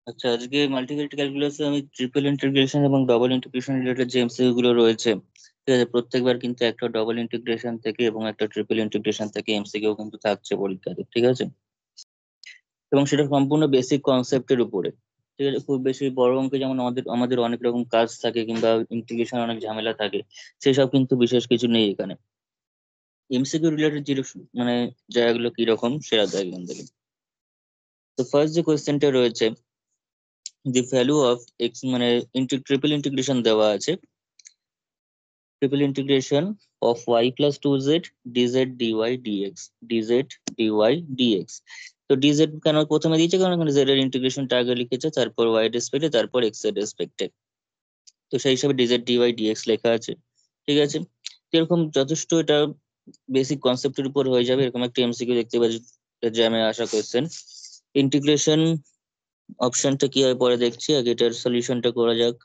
আচ্ছা, আজকে মাল্টিভ্যারিয়েট ক্যালকুলাসে আমি ট্রিপল ইন্টিগ্রেশন এবং ডবল ইন্টিগ্রেশন রিলেটেড যে এমসিকিউ গুলো রয়েছে, ঠিক আছে, প্রত্যেকবার কিন্তু একটা ডবল ইন্টিগ্রেশন থেকে এবং একটা ট্রিপল ইন্টিগ্রেশন থেকে এমসিকিউ কিন্তু থাকছে পরীক্ষাতে, ঠিক আছে। এবং সেটা সম্পূর্ণ বেসিক কনসেপ্টের উপরে, ঠিক আছে। খুব বেশি বড় অঙ্কে যেমন আমাদের আমাদের অনেক রকম কাজ থাকে কিংবা ইন্টিগ্রেশন অনেক ঝামেলা থাকে, সেসব কিন্তু বিশেষ কিছু নেই এখানে। এমসিকিউ রিলেটেড যে মানে জায়গাগুলো কিরকম সেটা দেয় এখান থেকে। তো ফার্স্ট যে কোয়েশ্চেনটা রয়েছে, দি ভ্যালু অফ এক্স মানে ট্রিপল ইন্টিগ্রেশন দেওয়া আছে, triple integration of y plus two z DZ dy dx, dz dy dx. তো ডিজেড কেন প্রথমে দিয়েছে, কারণ এখানে জেড এর ইন্টিগ্রেশনটা আগে লিখেছে, তারপর ওয়াই এর রেসপেক্টে, তারপর এক্স এর রেসপেক্টে। তো সেই হিসাবে ডিজেড ডিওয়াই ডিএক্স লেখা আছে, ঠিক আছে। তো এরকম যথেষ্ট এটা বেসিক কনসেপ্টের উপর হয়ে যাবে। এরকম একটা এমসিকিউ দেখতে পাচ্ছি, জ্যামে আসা কোয়েশ্চেন। ইন্টিগ্রেশন অপশনটা কি হয় পরে দেখছি, আগে এটার সলিউশনটা করা যাক।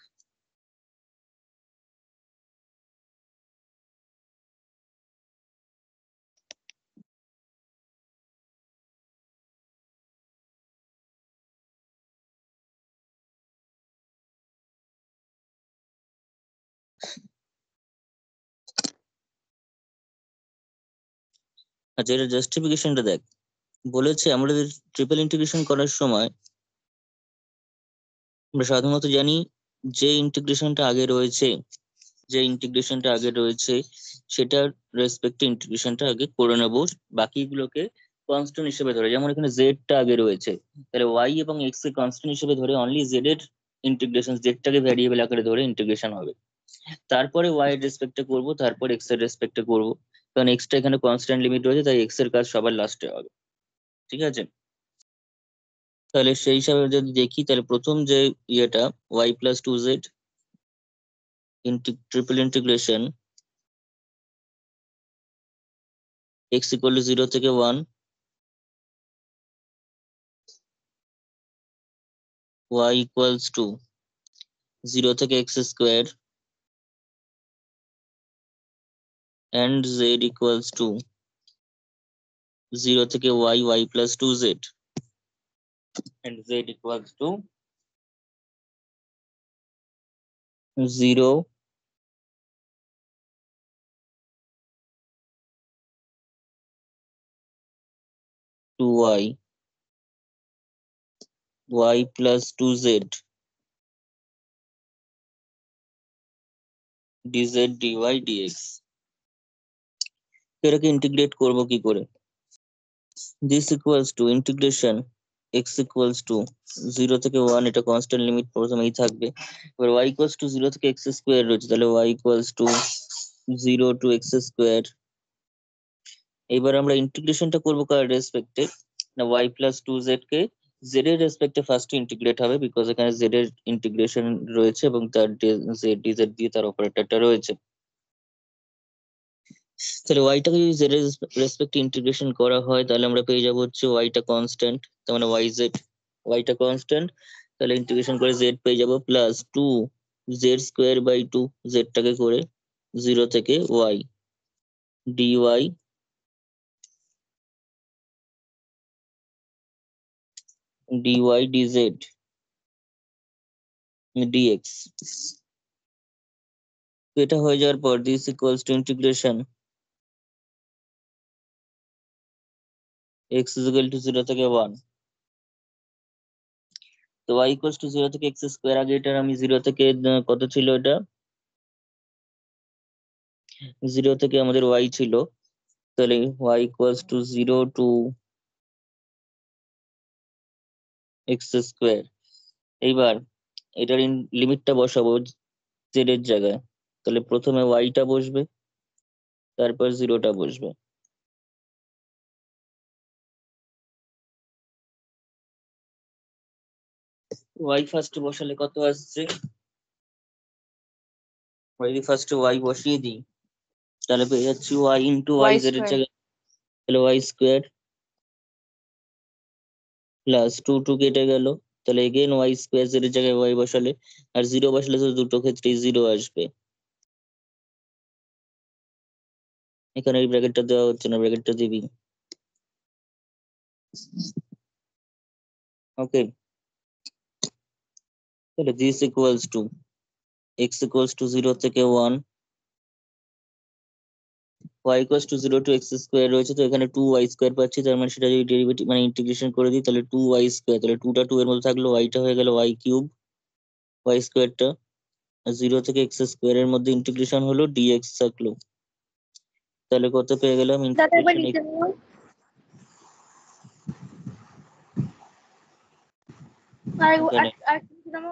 আচ্ছা, এটা জাস্টিফিকেশনটা দেখ। বলেছে আমরা ট্রিপল ইন্টিগ্রেশন করার সময় আমরা সাধারণত জানি যে ইন্টিগ্রেশনটা আগে রয়েছে, সেটার রেসপেক্টে ইন্টিগ্রেশনটা আগে করে নেব, বাকিগুলোকে কনস্ট্যান্ট হিসেবে ধরে। যেমন এখানে জেড টা আগে রয়েছে, তাহলে ওয়াই এবং এক্স কে কনস্ট্যান্ট হিসেবে ধরে অনলি জেড এর ইন্টিগ্রেশন, জেডটাকে ভ্যারিয়েবল আকারে ধরে ইন্টিগ্রেশন হবে। তারপরে ওয়াই এর রেসপেক্টে করব, তারপর এক্স এর রেসপেক্টে করব, কারণ এক্সটা এখানে কনস্ট্যান্ট লিমিট রয়েছে, তাই এক্স এর কাজ সবার লাস্টে হবে, ঠিক আছে। তাহলে সেই হিসাবে যদি দেখি, তাহলে প্রথম যে ইয়েটা y plus two z triple integration x equal to zero থেকে one, y equals to zero থেকে x square, and z equals to zero থেকে y, y plus two z, and z equals to zero to y, y plus two z, DZ dy d x. এটাকে integrate করব কি করে? This equals to integration x equals to zero থেকে one, এটা constant limit প্রথমেই থাকবে। এবার Y equals to zero থেকে এক্স স্কোয়ার রয়েছে, তাহলে y equals to zero to x square. এবার আমরা ইন্টিগ্রেশনটা করবো কার রেসপেক্টে, না ওয়াই প্লাস টু জেড কে জেড এর রেসপেক্টে ফার্স্ট ইন্টিগ্রেট হবে, বিকজ এখানে জেড এর ইন্টিগ্রেশন রয়েছে এবং তার জেড ডিজেড দিয়ে তার অপারেটরটা রয়েছে। তাহলে ওয়াইটাকে যদি জেড এর রেসপেক্টে ইন্টিগ্রেশন করা হয়, তাহলে আমরা পেয়ে যাবো হচ্ছে ওয়াইটা কনস্ট্যান্ট, তার মানে ওয়াই জেড, ওয়াইটা কনস্ট্যান্ট। তাহলে ইন্টিগ্রেশন করে জেড পেয়ে যাবো plus two z square by two, জেডটাকে করে জিরো থেকে y d y d y d z d x. তো এটা হয়ে যাওয়ার পর this equals to integration x is equal to zero থেকে ওয়ান। তো ওয়াই ইকুয়ালস টু জিরো থেকে এক্স স্কোয়ার, আগে এটার আমি জিরো থেকে কত ছিল এটা, জিরো থেকে আমাদের ওয়াই ছিল, তাহলে y equals to zero to x square. এইবার এটার লিমিটটা বসাবো জেড এর জায়গায়, তাহলে প্রথমে ওয়াইটা বসবে, তারপর জিরোটা বসবে। ওয়াই ফার্স্ট বসালে কত আসছে, ওয়াই ফার্স্ট ওয়াই বসিয়ে দিই, তাহলে পেয়ে যাচ্ছি y into y y z এর স্কোয়ার। জায়গায়, তাহলে y square plus two two কেটে গেল, তাহলে এগেন ওয়াই স্কোয়ার জেড এর জায়গায় ওয়াই বসালে, আর জিরো বসালে তো দুটো ক্ষেত্রেই জিরো আসবে। এখানে এই ব্র্যাকেটটা দেওয়া হচ্ছে না, ব্র্যাকেটটা দিবি। ওকে, তাহলে this equals to x equals to 0 থেকে 1, y ইকুয়ালস টু 0 টু x স্কয়ার রয়েছে, তো এখানে 2y স্কয়ার পাচ্ছি, তার মানে সেটা যদি ডেরিভেটিভ মানে ইন্টিগ্রেশন করে দিই তাহলে 2y স্কয়ার, তাহলে 2টা 2 এর মধ্যে থাকলো, y টা হয়ে গেল y কিউব, y স্কয়ারটা 0 থেকে x স্কয়ারের মধ্যে ইন্টিগ্রেশন হলো dx থাকলো, তাহলে কত পেয়ে গেলাম দাদা একবার ইন্টিগ্রেশন লিখে নাও।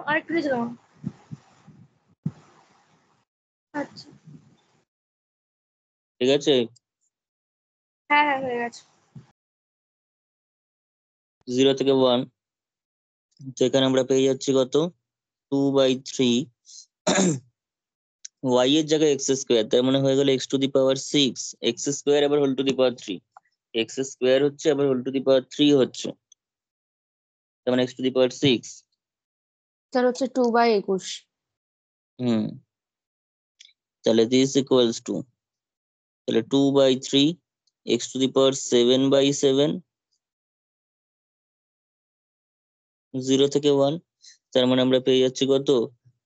আরেকটু লিখে দাও। আচ্ছা, ঠিক আছে। হ্যাঁ হ্যাঁ হয়ে গেছে। 0 থেকে 1, তো এখানে আমরা পেয়ে যাচ্ছি কত 2/3 y এর জায়গায় x স্কয়ার, তার মানে হয়ে গেল x to the power 6, x square আবার whole to the power 3, x square হচ্ছে আবার হোল টু দি পাওয়ার 3 হচ্ছে, তার মানে x টু দি পাওয়ার 6। তার হচ্ছে 2/21। হুম, তাহলে দিস ইকুয়ালস টু, তাহলে 2/3 x টু দি পাওয়ার 7/7, 0 থেকে 1, তার মানে আমরা পেয়ে যাচ্ছি কত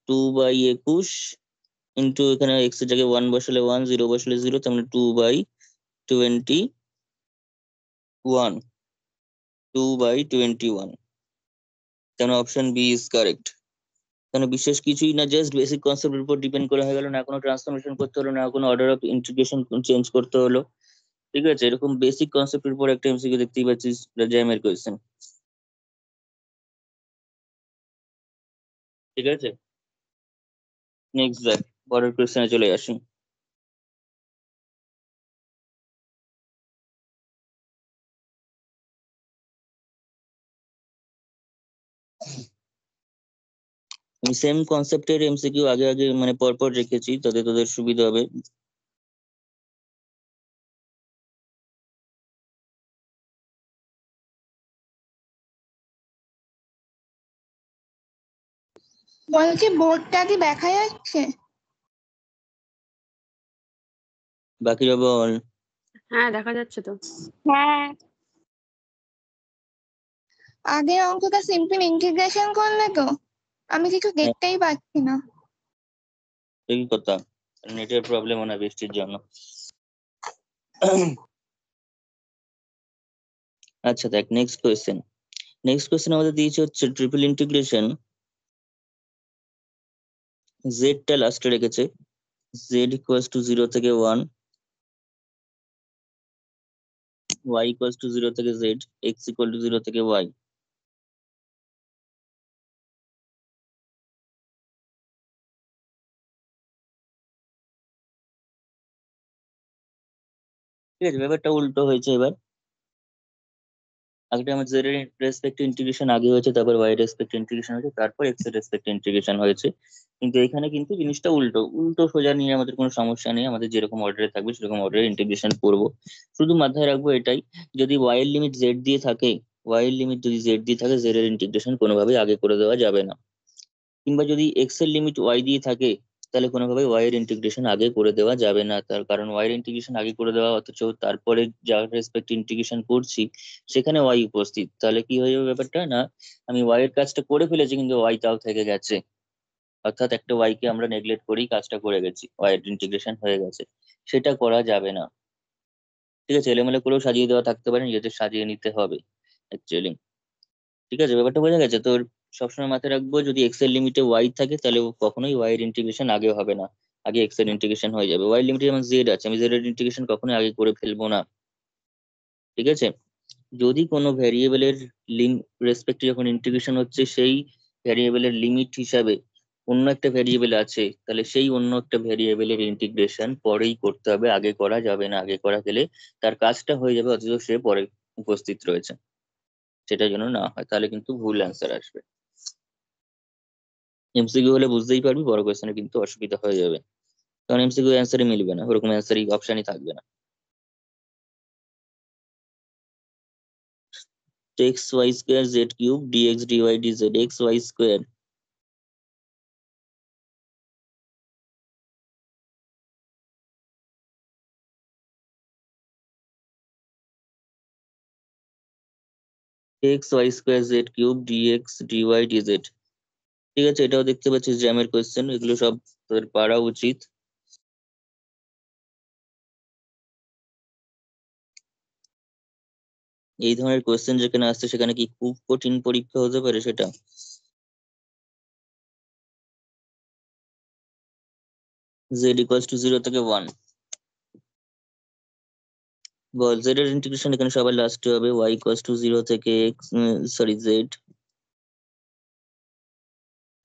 2/21 ইন্টু এখানে x এর জায়গায় 1 বসালে 1, 0 বসালে 0, তার মানে 2/21, 2/21, তার মানে অপশন বি ইজ কারেক্ট। কারণ বিশেষ কিছুই না, জাস্ট বেসিক কনসেপ্টের উপর ডিপেন্ড করা হয়ে গেল, না কোনো ট্রান্সফরমেশন করতে হলো, না কোনো অর্ডার অফ ইন্টিগ্রেশন চেঞ্জ করতে হলো, ঠিক আছে। এরকম বেসিক কনসেপ্টের উপর একটা এমসিকিউ দেখতেই পাচ্ছিস, জ্যামের কোয়েশ্চেন, ঠিক আছে। নেক্সট দেখ, পরের কোয়েশ্চেনে চলে আসি। আমি সেম কনসেপ্টের এমসিকিউ আগে আগে মানে পরপর রেখেছি, তাতে তোদের সুবিধা হবে। বলছি বোর্ডটা কি দেখা যাচ্ছে? বাকিরা বল। হ্যাঁ দেখা যাচ্ছে তো। হ্যাঁ, আগের অঙ্কটা সিম্পল ইন্টিগ্রেশন করলে তো আমি কিছু হ্যাঁ, দেখতেই পাচ্ছি না। একই কথা, নেটের প্রবলেম হয় না বৃষ্টির জন্য। আচ্ছা দেখ, নেক্সট কোয়েশ্চেন আমাদের দিয়েছে হচ্ছে ট্রিপল ইন্টিগ্রেশন, জেড টা লাস্টে রেখেছে, জেড ইকুয়ালস টু 0 থেকে 1, y ইকুয়ালস টু 0 থেকে z, x ইকুয়াল টু 0 থেকে y। ঠিক আছে, ব্যাপারটা উল্টো হয়েছে এবার। আগে আমার জেড এর রেসপেক্ট ইন্টিগ্রেশন আগে হয়েছে, তারপর y এর রেসপেক্ট ইন্টিগ্রেশন হয়েছে, তারপর x এর রেসপেক্ট ইন্টিগ্রেশন হয়েছে, কিন্তু এখানে কিন্তু জিনিসটা উল্টো উল্টো সোজা নিয়ে আমাদের কোনো সমস্যা নেই, আমাদের যেরকম অর্ডারে থাকবে সেরকম অর্ডারে ইন্টিগ্রেশন করবো। শুধু মাথায় রাখবো এটাই, যদি y এর লিমিট z দিয়ে থাকে, y এর লিমিট যদি z দিয়ে থাকে, z এর ইন্টিগ্রেশন কোনোভাবেই আগে করে দেওয়া যাবে না, কিংবা যদি এক্স এর লিমিট ওয়াই দিয়ে থাকে, তাহলে কোনোভাবে ওয়াই এর ইন্টিগ্রেশন আগে করে দেওয়া যাবে না, তার কারণ ওয়াই এর ইন্টিগ্রেশন আগে করে দেওয়া অথচ তারপরে যার রেসপেক্ট ইন্টিগ্রেশন করছি সেখানে ওয়াই উপস্থিত, তাহলে কি হয়ে যাবে ব্যাপারটা না, আমি ওয়াই এর কাজটা করে ফেলেছি কিন্তু ওয়াই তাও থেকে গেছে, অর্থাৎ একটা ওয়াই কে আমরা নেগলেক্ট করেই কাজটা করে গেছি, ওয়াই এর ইন্টিগ্রেশন হয়ে গেছে, সেটা করা যাবে না। ঠিক আছে, এলোমেলো করেও সাজিয়ে দেওয়া থাকতে পারে, নিজেদের সাজিয়ে নিতে হবে অ্যাকচুয়ালি। ঠিক আছে, ব্যাপারটা বোঝা গেছে তোর। সবসময় মাথায় রাখবো, যদি এক্স এর লিমিটে ওয়াই থাকে তাহলে কখনোই ওয়াই এর ইন্টিগ্রেশন আগে হবে না, আগে এক্স এর ইন্টিগ্রেশন হয়ে যাবে। ওয়াই লিমিটে যেমন জেড আছে, আমি জেড এর ইন্টিগ্রেশন কখনোই আগে করে ফেলবো না, ঠিক আছে। যদি কোনো ভ্যারিয়েবলের রেসপেক্টে যখন ইন্টিগ্রেশন হচ্ছে, সেই ভ্যারিয়েবলের লিমিট হিসাবে অন্য একটা ভ্যারিয়েবল আছে, তাহলে সেই অন্য একটা ভ্যারিয়েবলের ইন্টিগ্রেশন পরেই করতে হবে, আগে করা যাবে না, আগে করা গেলে তার কাজটা হয়ে যাবে অথচ সে পরে উপস্থিত রয়েছে, সেটা যেন না হয়, তাহলে কিন্তু ভুল অ্যান্সার আসবে। এমসিকিউ হলে বুঝতেই পারবি, বড় কোয়েশ্চেনে কিন্তু অসুবিধা হয়ে যাবে, কারণ এমসিকিউ অ্যান্সারই মিলবে না, ওরকম অ্যান্সারই অপশনই থাকবে না। X y square z cube dx dy dz, x y square, x y square z cube dx dy DZ, ঠিক আছে, এটাও দেখতে পাচ্ছিস জ্যামের কোয়েশ্চেন, এগুলো সব তোদের পারা উচিত। এই ধরনের কোয়েশ্চেন যেখানে আসছে সেখানে কি খুব কঠিন পরীক্ষা হতে পারে সেটা? জেড ইকুয়ালস টু 0 থেকে 1, বল জেড এর ইন্টিগ্রেশন এখানে সবার লাস্টে হবে y ইকুয়ালস টু 0 থেকে x, সরি জেড,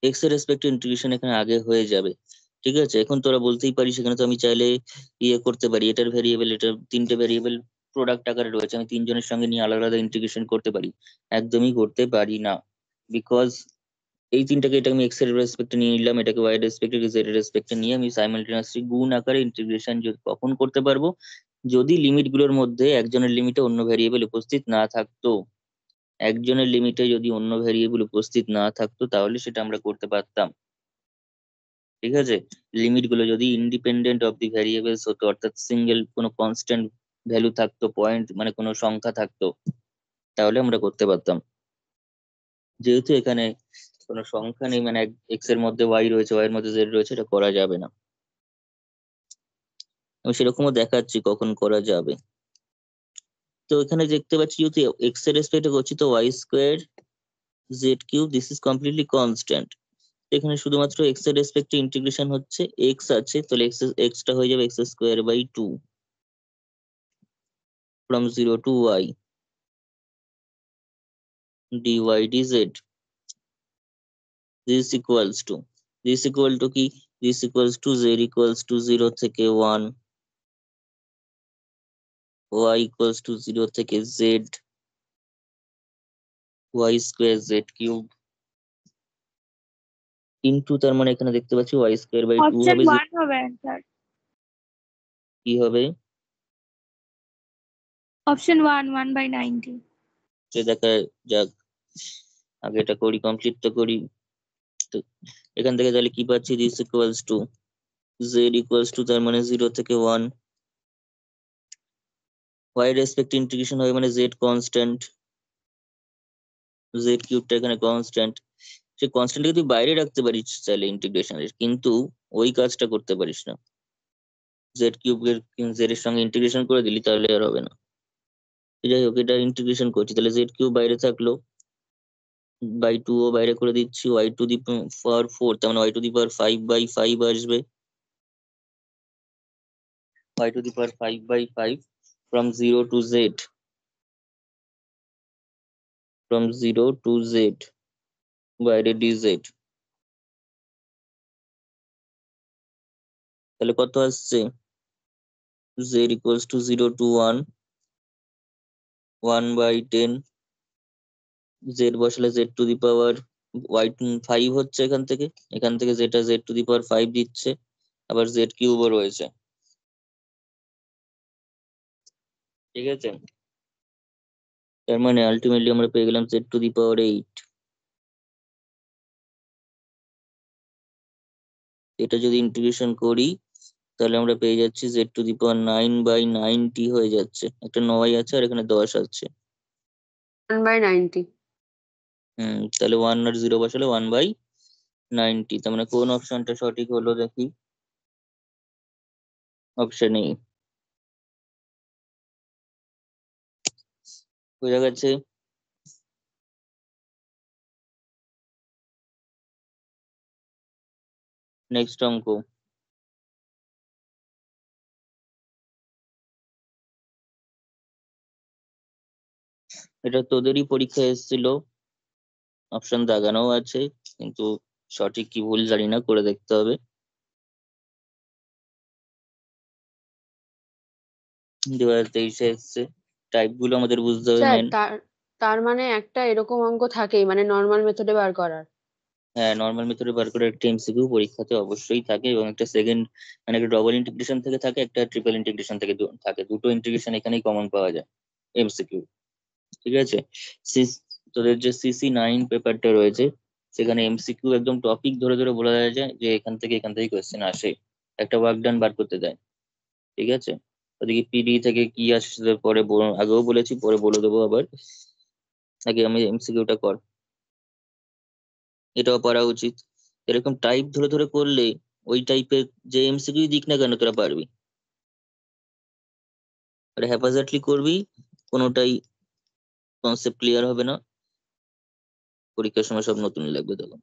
এক্স এর রেসপেক্টে ইন্টিগ্রেশন এখানে আগে হয়ে যাবে। ঠিক আছে, এখন তোরা বলতেই পারিস সেখানে তো আমি চাইলে করতে পারি, এটার ভেরিয়েবল, এটার তিনটে ভেরিয়েবল প্রোডাক্ট আকারে রয়েছে, আমি তিনজনের সঙ্গে নিয়ে আলাদা আলাদা ইন্টিগ্রেশন করতে পারি। একদমই করতে পারি না, বিকজ এই তিনটাকে, এটা আমি এক্স এর রেসপেক্টে নিয়ে নিলাম, এটাকে ওয়াই এর রেসপেক্টে, জেড এর রেসপেক্টে নিয়ে আমি সাইমালটেনিয়াসলি গুণ আকারে ইন্টিগ্রেশন কখন করতে পারবো? যদি লিমিট গুলোর মধ্যে একজনের লিমিটে অন্য ভেরিয়েবল উপস্থিত না থাকতো। একজনের লিমিটে যদি অন্য ভেরিয়েবল উপস্থিত না থাকতো তাহলে সেটা আমরা করতে পারতাম। ঠিক আছে, লিমিট গুলো যদি ইন্ডিপেন্ডেন্ট অফ দি ভ্যারিয়েবলস হতো, অর্থাৎ সিঙ্গেল কোনো কনস্ট্যান্ট ভ্যালু থাকতো, পয়েন্ট মানে কোনো সংখ্যা থাকতো, তাহলে আমরা করতে পারতাম। যেহেতু এখানে কোনো সংখ্যা নেই, মানে এক্স এর মধ্যে ওয়াই রয়েছে, ওয়াই এর মধ্যে জেড রয়েছে, এটা করা যাবে না। আমি সেরকমও দেখাচ্ছি কখন করা যাবে। তো এখানে দেখতে পাচ্ছি যেহেতু এক্স এর রেসপেক্টে করছি, তো y square z cube this is completely constant. এখানে শুধুমাত্র এক্স এর রেসপেক্টে ইন্টিগ্রেশন হচ্ছে, এক্স আছে, তাহলে এক্সটা হয়ে যাবে x square by 2 from 0 to y dy dz, this equals to, this equal to কি, this equals to z equals to 0 থেকে 1, y equals to 0 থেকে z, y square z cube into, তার মানে এখানে দেখতে পাচ্ছি y স্কোয়ার বাই 2 অপশন হবে, z 1 হবে অ্যান্সার। কি হবে? অপশন 1 1/90। সে দেখা যাক, আগে এটা করি, কমপ্লিট তো করি। তো এখান থেকে তাহলে কি পাচ্ছি, this equals two z equals to, তার মানে 0 থেকে 1, y রেসপেক্ট ইন্টিগ্রেশন হবে মানে z কনস্ট্যান্ট, z কিউবটা এখানে কনস্ট্যান্ট, সে কনস্ট্যান্টকে তুই বাইরে রাখতে পারিস চাইলে ইন্টিগ্রেশনের, কিন্তু ওই কাজটা করতে পারিস না। জেড কিউবের জেড এর সঙ্গে ইন্টিগ্রেশন করে দিলি তাহলে আর হবে না। যাই হোক, এটা ইন্টিগ্রেশন করছি, তাহলে জেড কিউব বাইরে থাকলো, বাই 2 ও বাইরে করে দিচ্ছি, ওয়াই টু দি পাওয়ার 4, তার মানে ওয়াই টু দি পাওয়ার 5/5 আসবে, y to the power 5/5 from 0 to z, from 0 to z, বাইরে ডিজেড, তাহলে কত আসছে, z equals to 0 to 1, 1/10, z বসালে z to the power y 5 হচ্ছে, এখান থেকে যেটা জেড টু দি পাওয়ার 5 দিচ্ছে, আবার জেড কিউবও রয়েছে। ঠিক আছে, তার মানে আলটিমেটলি আমরা পেয়ে গেলাম জেড টু দি পাওয়ার 8। এটা যদি ইন্টিগ্রেশন করি তাহলে আমরা পেয়ে যাচ্ছি জেড টু দি পাওয়ার 9/90 হয়ে যাচ্ছে, একটা 9 আছে আর এখানে 10 আছে। 1/90। তাহলে 1 আর 0 বসালে 1/90, তার মানে কোন অপশনটা সঠিক হলো দেখি, অপশন এ। বোঝা গেছে? নেক্সট অঙ্ক, এটা তোদেরই পরীক্ষায় এসেছিল, অপশন দাগানো আছে, কিন্তু সঠিক কি ভুল জানি না, করে দেখতে হবে। 2023-এ এসছে, টাইপ গুলো আমাদের বুঝতে হবে স্যার মেন। তার তার মানে একটা এরকম অঙ্ক থাকেই, মানে নর্মাল মেথডে বার করার। হ্যাঁ, নর্মাল মেথডে বার করে একটা এমসিকিউ পরীক্ষাতে অবশ্যই থাকে, এবং একটা সেকেন্ড মানে একটা ডবল ইন্টিগ্রেশন থেকে থাকে, একটা ট্রিপল ইন্টিগ্রেশন থেকে থাকে, দুটো ইন্টিগ্রেশন এখানেই কমন পাওয়া যায় এমসিকিউ। ঠিক আছে, তোদের যে CC9 পেপারটা রয়েছে সেখানে এমসিকিউ একদম টপিক ধরে ধরে বলা যায় যে এখান থেকে কোয়েশ্চেন আসে, একটা ওয়ার্ক ডান বার করতে দেয়। ঠিক আছে, ওদিকে পিডি থেকে কি আসছে পরে আগেও বলেছি, পরে বলে দেবো আবার, আগে আমি এমসিকিউটা কর। এটাও পারা উচিত। এরকম টাইপ ধরে ধরে করলে ওই টাইপের যে এমসিকিউ দিক না কেন তোরা পারবি। আর হ্যাপাজার্টলি করবি, কোনোটাই কনসেপ্ট ক্লিয়ার হবে না, পরীক্ষার সময় সব নতুনই লাগবে তখন।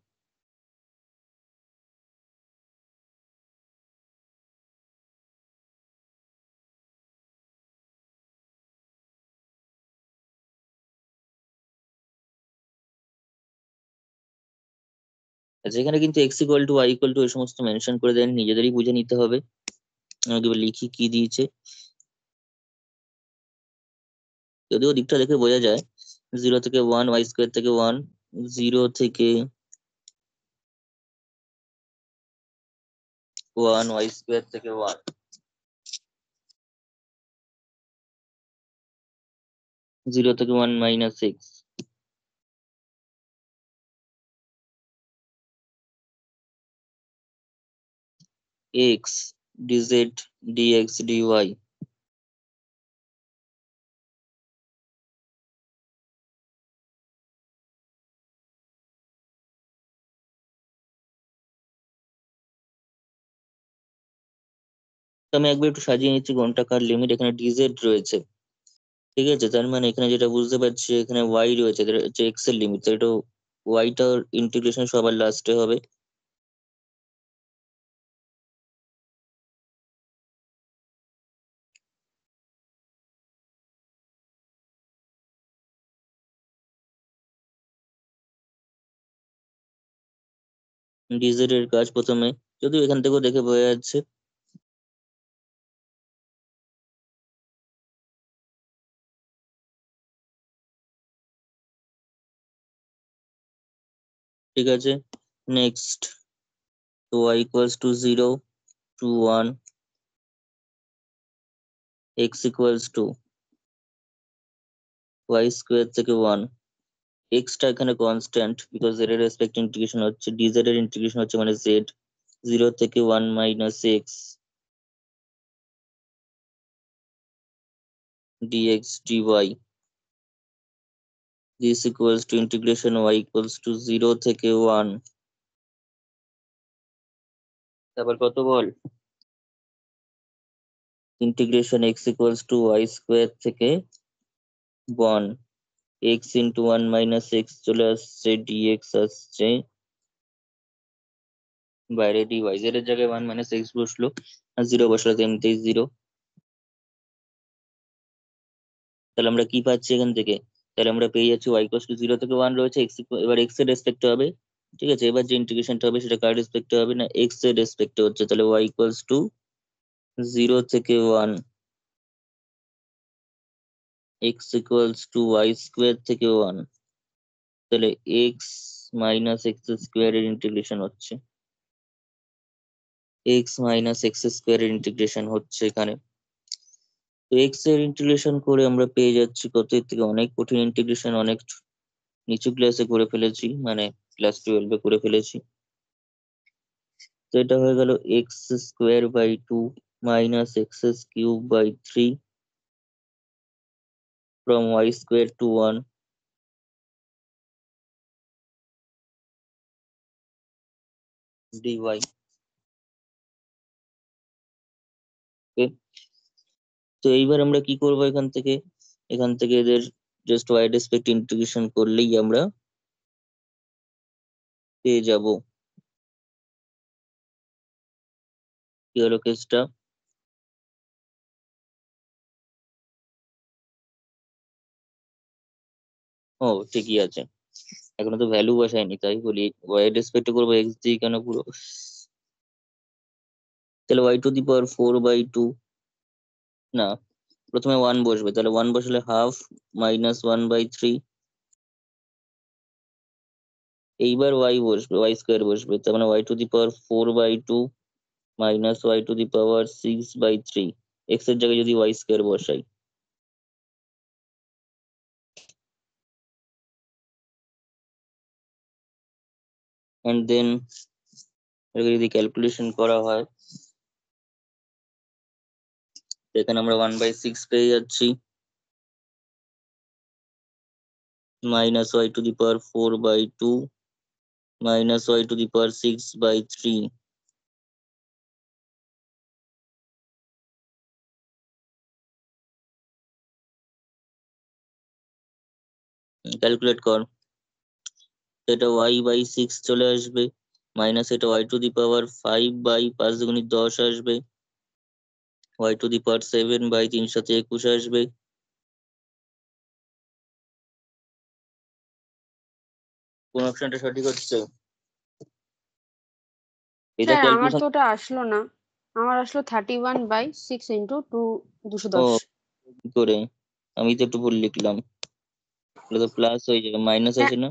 আচ্ছা, এখানে কিন্তু x equal to y equal to এই সমস্ত মেনশন করে দেন, নিজেদেরই বুঝে নিতে হবে। আমাকে এবার লিখি কি দিয়েছে, যদিও দিকটা দেখে বোঝা যায় 0 থেকে 1, ওয়াই স্কোয়ার থেকে 1, 0 থেকে 1, ওয়াই স্কোয়ার থেকে 1, 0 থেকে 1 -x, x dz dx dy, তো আমি একবার একটু সাজিয়ে নিচ্ছি কোনটা কার লিমিট। এখানে ডিজেড রয়েছে, ঠিক আছে, তার মানে এখানে যেটা বুঝতে পারছি এখানে ওয়াই রয়েছে, যেটা হচ্ছে এক্স এর লিমিট, তো এটা ওয়াইটার ইন্টিগ্রেশন সবার লাস্টে হবে। ডিজেড এর কাজ প্রথমে, যদিও এখান থেকেও দেখে বোঝা যাচ্ছে, ঠিক আছে। নেক্সট, তো y equals to 0 to 1, x equals to y square থেকে 1, এক্সটা এখানে কনস্ট্যান্ট বিকজ z এর রেসপেক্ট ইন্টিগ্রেশন হচ্ছে, dz এর ইন্টিগ্রেশন হচ্ছে মানে z, 0 থেকে 1 -x dx dy, this equals to integration y equals to 0 থেকে 1, তারপর কত বল, integration x equals to y square থেকে 1, x ইন্টু 1 -x চলে আসছে, dx আসছে, বাইরে dy, z এর জায়গায় 1 - x বসলো, আর 0 বসলো তো এমনিতেই 0। তাহলে আমরা কি পাচ্ছি এখান থেকে, তাহলে আমরা পেয়ে যাচ্ছি y ইকুয়ালস টু 0 থেকে 1 রয়েছে, এবার x এর রেসপেক্টে হবে, ঠিক আছে। এবার যে ইন্টিগ্রেশনটা হবে সেটা কার রেসপেক্টে হবে না, x এর রেসপেক্টে হচ্ছে, তাহলে y ইকুয়ালস টু 0 থেকে 1, x equals to y square থেকে 1, তাহলে x - x স্কোয়ার এর ইন্টিগ্রেশন হচ্ছে, x - x স্কোয়ার এর ইন্টিগ্রেশন হচ্ছে এখানে। তো x এর ইন্টিগ্রেশন করে আমরা পেয়ে যাচ্ছি কত, এর থেকে অনেক কঠিন ইন্টিগ্রেশন, অনেক নিচু ক্লাসে করে ফেলেছি, মানে ক্লাস 12-এ করে ফেলেছি। তো এটা হয়ে গেল x²/2 -x³/3 from y² to 1 dy। Okay? তো এইবার আমরা কি করব, এখান থেকে এদের জাস্ট ওয়াই রেসপেক্ট ইন্টিগ্রেশন করলেই আমরা পেয়ে যাব কি হলো কেসটা, ও ঠিকই আছে, এখনো তো ভ্যালু বসাইনি, তাই বলি ওয়াই রেসপেক্ট করবো এক্স দিয়ে কেন পুরো, তাহলে y⁴/2, না প্রথমে 1 বসবে, তাহলে 1 বসলে হাফ -1/3, এইবার y বসবে, y² বসবে, তার মানে y⁴/2 -y⁶/3, x এর জায়গায় যদি y² বসাই, এন্ড দেন এটাকে যদি ক্যালকুলেশন করা হয়, এখানে আমরা 1/6 পেয়ে যাচ্ছি, -y⁴/2 minus y to the power 6/3. Calculate কর, এটা y/6 চলে আসবে, মাইনাস এটা y টু দি পাওয়ার 5/5 × 10 আসবে, y টু দি পাওয়ার 7/3 সাথে 21 আসবে। কোন অপশনটা সঠিক হচ্ছে? এটা স্যার আমার ক্যালকুলেশন। তো ওটা আসলো না, আমার আসলো 31/6 × 210। কি করে? আমি তো একটু ভুল লিখলাম, এটা তো প্লাস হয়ে যাবে, মাইনাস হ্যাঁ, আছে না?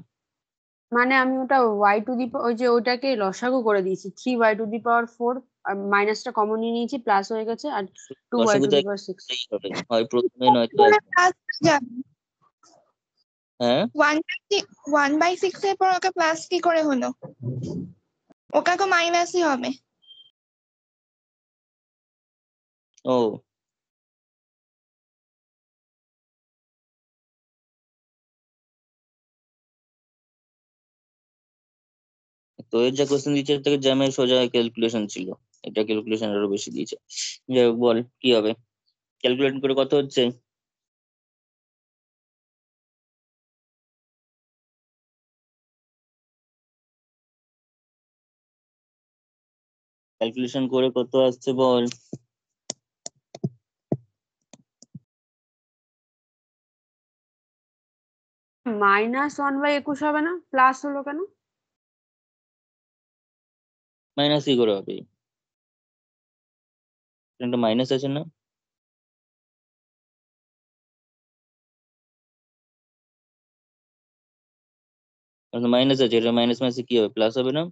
মানে আমি ওটা y টু দি ওই যে ওইটাকে লসাগু করে দিয়েছি, 3y টু দি পাওয়ার 4, আর মাইনাসটা কমন নিয়ে নিয়েছি, প্লাস হয়ে গেছে, আর 2y টু লসাগুটা দি পাওয়ার 6। একটাই হবে, হয় প্রথমে নয়তো করে এখন। প্লাস যাবে হ্যাঁ, 1/6 এর পর ওকে প্লাস কি করে হলো? ওকে তো মাইনাসই হবে। ও তো এর যা কোশ্চেন দিচ্ছে এর থেকে জ্যামের সোজা ক্যালকুলেশন ছিল, এটা ক্যালকুলেশন আরো বেশি দিয়েছে। যাই হোক, বল কি হবে, ক্যালকুলেট করে কত হচ্ছে? ক্যালকুলেশন করে কত আসছে বল। -1/21 হবে না, প্লাস হলো কেন? মাইনাস কি করে হবে? একটা মাইনাস আছে না? মাইনাস আছে, এটা মাইনাস মাইনাস কি হবে, প্লাস হবে না?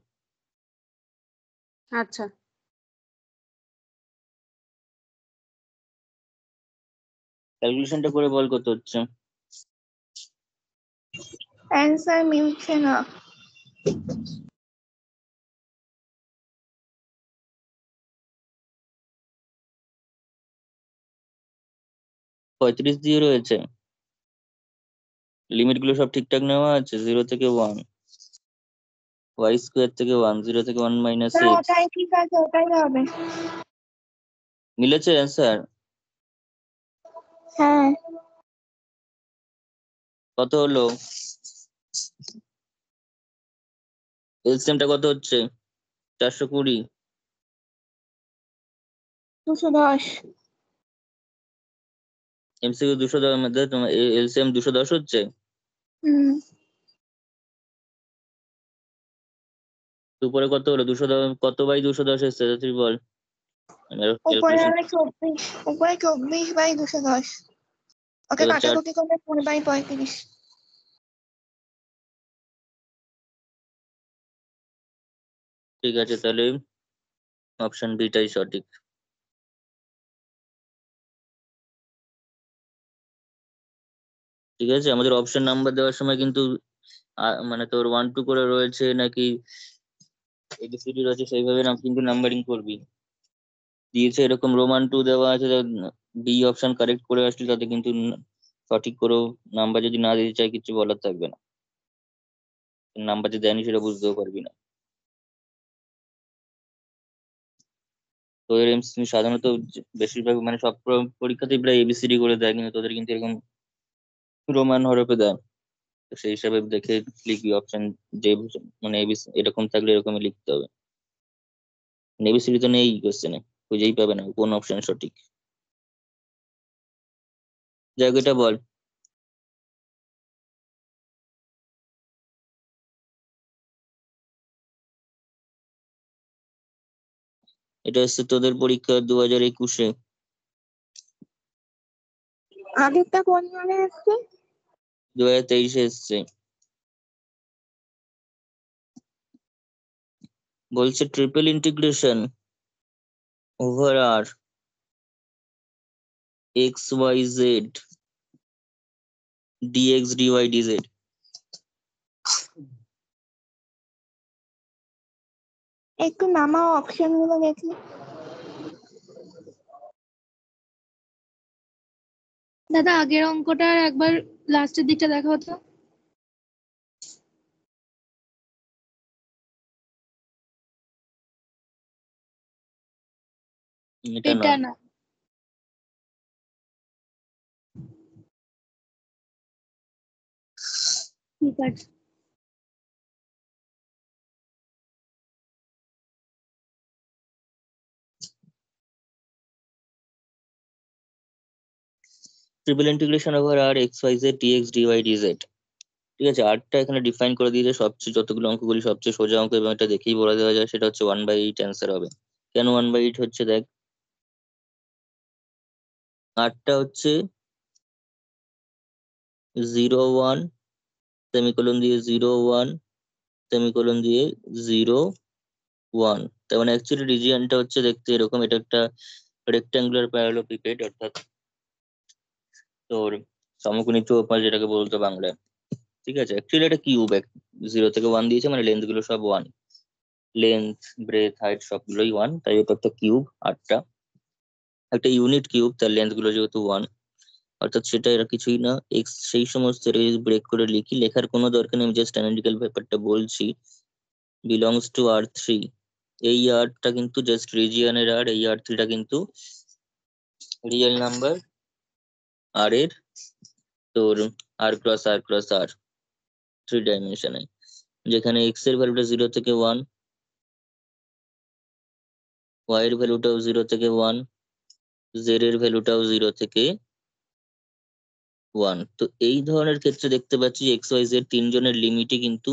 আচ্ছা, ক্যালকুলেশনটা করে বল কত হচ্ছে। অ্যান্সার মিলছে না। 35 দিয়ে রয়েছে, লিমিট গুলো সব ঠিকঠাক নেওয়া আছে, 0 থেকে 1, y² থেকে 1, 0 থেকে 1 মাইনাস হ্যাঁ, এক্স। ওটাই ঠিক আছে, ওটাই হবে। মিলেছে অ্যান্সার? হ্যাঁ, কত হলো? এলসিএমটা কত হচ্ছে? 420। 210। এমসিকিউ 210 এর মধ্যে তোমার এলসিএম 210 হচ্ছে। হুম। উপরে কত হলো? 210 কত/210 এসছে তুই বল, আমি উপরে ক্যালকুলেশন। হলে 24, উপরে 24/210। ওকে এবার 4, কাটাকুটি করলে 4/35। ঠিক আছে, তাহলে অপশন বিটাই সঠিক। ঠিক আছে, আমাদের অপশন নাম্বার দেওয়ার সময় কিন্তু মানে তোর 1 2 করে রয়েছে নাকি এবিসিডি রয়েছে সেইভাবে কিন্তু নাম্বারিং করবি। দিয়েছে এরকম রোমান 2 দেওয়া আছে, ডি অপশন কারেক্ট করে আসলে তাতে কিন্তু সঠিক করেও নাম্বার যদি না দিতে চাই কিছু বলার থাকবে না, নাম্বার যে দেয়নি সেটা বুঝতেও পারবি না। তোদের এমসি সাধারণত বেশিরভাগ মানে সব পরীক্ষাতেই প্রায় এবিসিডি করে দেয়, কিন্তু তোদের কিন্তু এরকম রোমান হরফে দেয়। তো সেই হিসাবে দেখে লিখবি অপশন, যে মানে এবিসি এরকম থাকলে এরকমই লিখতে হবে। এবিসিডি তো নেই কোশ্চেনে, খুঁজেই পাবে না কোন অপশন সঠিক। যাই হোক, এটা বল। এটা হচ্ছে তোদের পরীক্ষা 2021-এ। আগেরটা কোন মানে আসছে? 2023-এ এসছে। বলছে triple integration over R x y z d x dy d z. একটু নামাও অপশন গুলো দেখি। দাদা, আগের অঙ্কটা একবার লাস্টের দিকটা দেখাও তো। এটা এটা নয়। না। ঠিক আছে। Triple integration over R x y z d x dy DZ. ঠিক আছে, আরটা এখানে ডিফাইন করে দিয়েছে, সবচেয়ে যতগুলো অঙ্কগুলি সবচেয়ে সোজা অঙ্ক এবং এটা দেখেই বলে দেওয়া যায় সেটা হচ্ছে 1/8 অ্যান্সার হবে। কেন 1/8 হচ্ছে দেখ, আরটা হচ্ছে 0 1 সেমিকোলন দিয়ে 0 1 সেমিকোলন দিয়ে 0 1। তার মানে অ্যাকচুয়ালি রিজিয়নটা হচ্ছে দেখতে এরকম, এটা একটা রেক্ট্যাঙ্গুলার প্যারালোপিপেড, অর্থাৎ তোর সমকোণী চৌপাশ যেটাকে বলতো বাংলায়। ঠিক আছে, অ্যাকচুয়ালি এটা কিউব, 0 থেকে 1 দিয়েছে মানে লেন্থ গুলো সব 1, লেন্থ ব্রেথ হাইট সবগুলোই 1, তাই এটা একটা কিউব। আটটা একটা ইউনিট কিউব, তার লেন্থ গুলো যেহেতু 1, অর্থাৎ সেটা এরা কিছুই না। এক্স সেই সমস্ত ব্রেক করে লিখি, লেখার কোনো দরকার নেই, আমি জাস্ট অ্যানালিটিক্যাল ব্যাপারটা বলছি। বিলংস টু R3, এই আরটা কিন্তু জাস্ট রিজিয়নের আর, এই R3টা কিন্তু রিয়েল নাম্বার আর এর তোর আর ক্রস আর ক্রস আর 3 ডাইমেনশনে, যেখানে এক্স এর ভ্যালুটা 0 থেকে 1, ওয়াই এর ভ্যালুটাও 0 থেকে 1, জেড এর ভ্যালুটাও 0 থেকে 1। তো এই ধরনের ক্ষেত্রে দেখতে পাচ্ছি এক্স ওয়াই জেড তিনজনের লিমিটই কিন্তু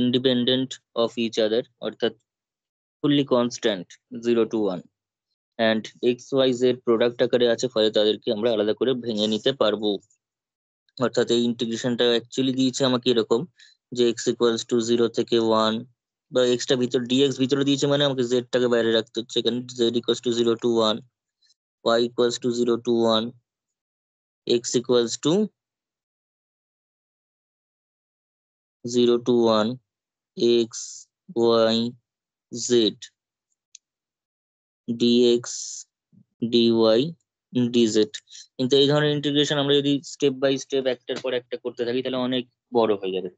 ইন্ডিপেন্ডেন্ট অফ ইচ আদার, অর্থাৎ fully constant 0 to 1, and x y z product আকারে আছে, ফলে তাদেরকে আমরা আলাদা করে ভেঙে নিতে পারবো। অর্থাৎ এই ইন্টিগ্রেশনটা অ্যাকচুয়ালি দিয়েছে আমাকে এরকম যে এক্স ইকুয়ালস টু 0 থেকে 1, বা এক্সটা ভিতর ডিএক্স ভিতরে দিয়েছে মানে আমাকে জেডটাকে বাইরে রাখতে হচ্ছে, এখানে Z equals to 0 to 1, y equals to 0 to 1, x equals to 0 to 1, x y z dx dy dz। কিন্তু এই ধরনের ইন্টিগ্রেশন আমরা যদি স্টেপ বাই স্টেপ একটার পর একটা করতে থাকি তাহলে অনেক বড় হয়ে যাবে।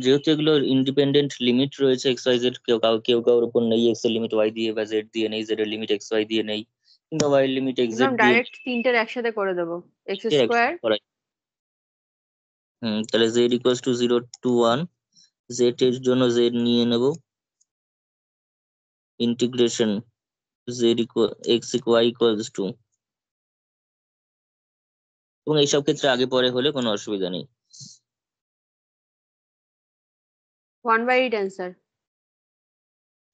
যেহেতু এগুলো ইন্ডিপেন্ডেন্ট লিমিট রয়েছে এক্স ওয়াই জেড, কেউ কারোর উপর নেই, এক্স এর লিমিট ওয়াই দিয়ে বা জেড দিয়ে নেই, জেড এর লিমিট এক্স ওয়াই দিয়ে নেই, কিংবা ওয়াই এর লিমিট এক্স জেড একদম দিয়ে ডাইরেক্ট তিনটের একসাথে করে দেবো, এক্স নেই, স্কোয়ার। তাহলে z equals to 0 to 1, z এর জন্য জেড নিয়ে নেব, integration z equal x y equals to, এবং এইসব ক্ষেত্রে আগে পরে হলে কোনো অসুবিধা নেই। 1/8 অ্যান্সার।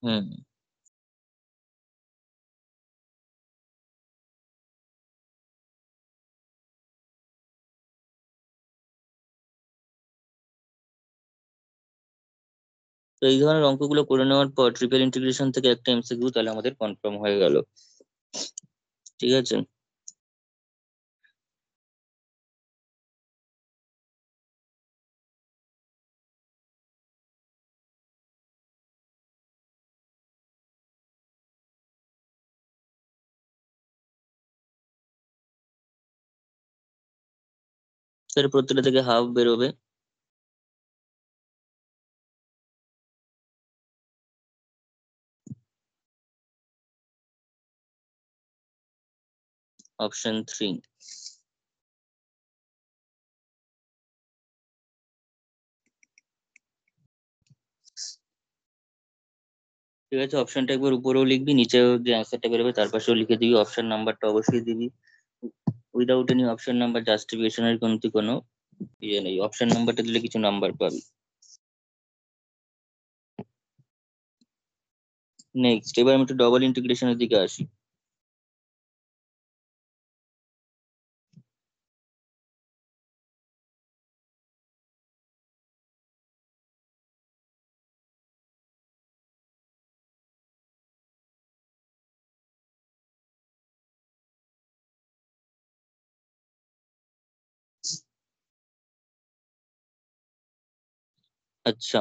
হুম, তো এই ধরনের অঙ্কগুলো করে নেওয়ার পর ট্রিপল ইন্টিগ্রেশন থেকে একটা এমসিকিউ তাহলে আমাদের কনফার্ম হয়ে গেল। ঠিক আছে, তাহলে প্রত্যেকটা থেকে হাফ বেরোবে। অপশন 3। ঠিক আছে, অপশনটা একবার উপরেও লিখবি, নিচেও যে অ্যান্সারটা বেরোবে তার পাশেও লিখে দিবি, অপশন নাম্বারটা অবশ্যই দিবি। উইদাউট এনি অপশন নাম্বার জাস্টিফিকেশনের কিন্তু কোনো ইয়ে নেই, অপশন নাম্বারটা দিলে কিছু নাম্বার পাবি। নেক্সট, এবার আমি একটু ডবল ইন্টিগ্রেশনের দিকে আসি। আচ্ছা,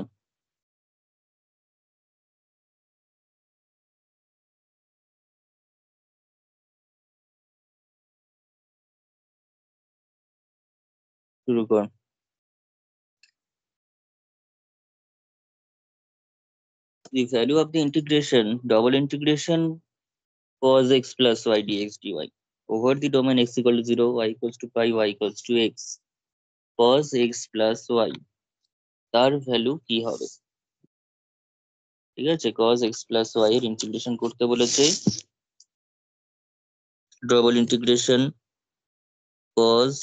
শুরু কর। The value of the integration, double integration cos x plus y dx dy over the domain x equal to 0, y equals to pi, y equals to x, cos x plus y তার value কি হবে? ঠিক আছে, cos x plus y এর integration করতে বলেছে, double integration cos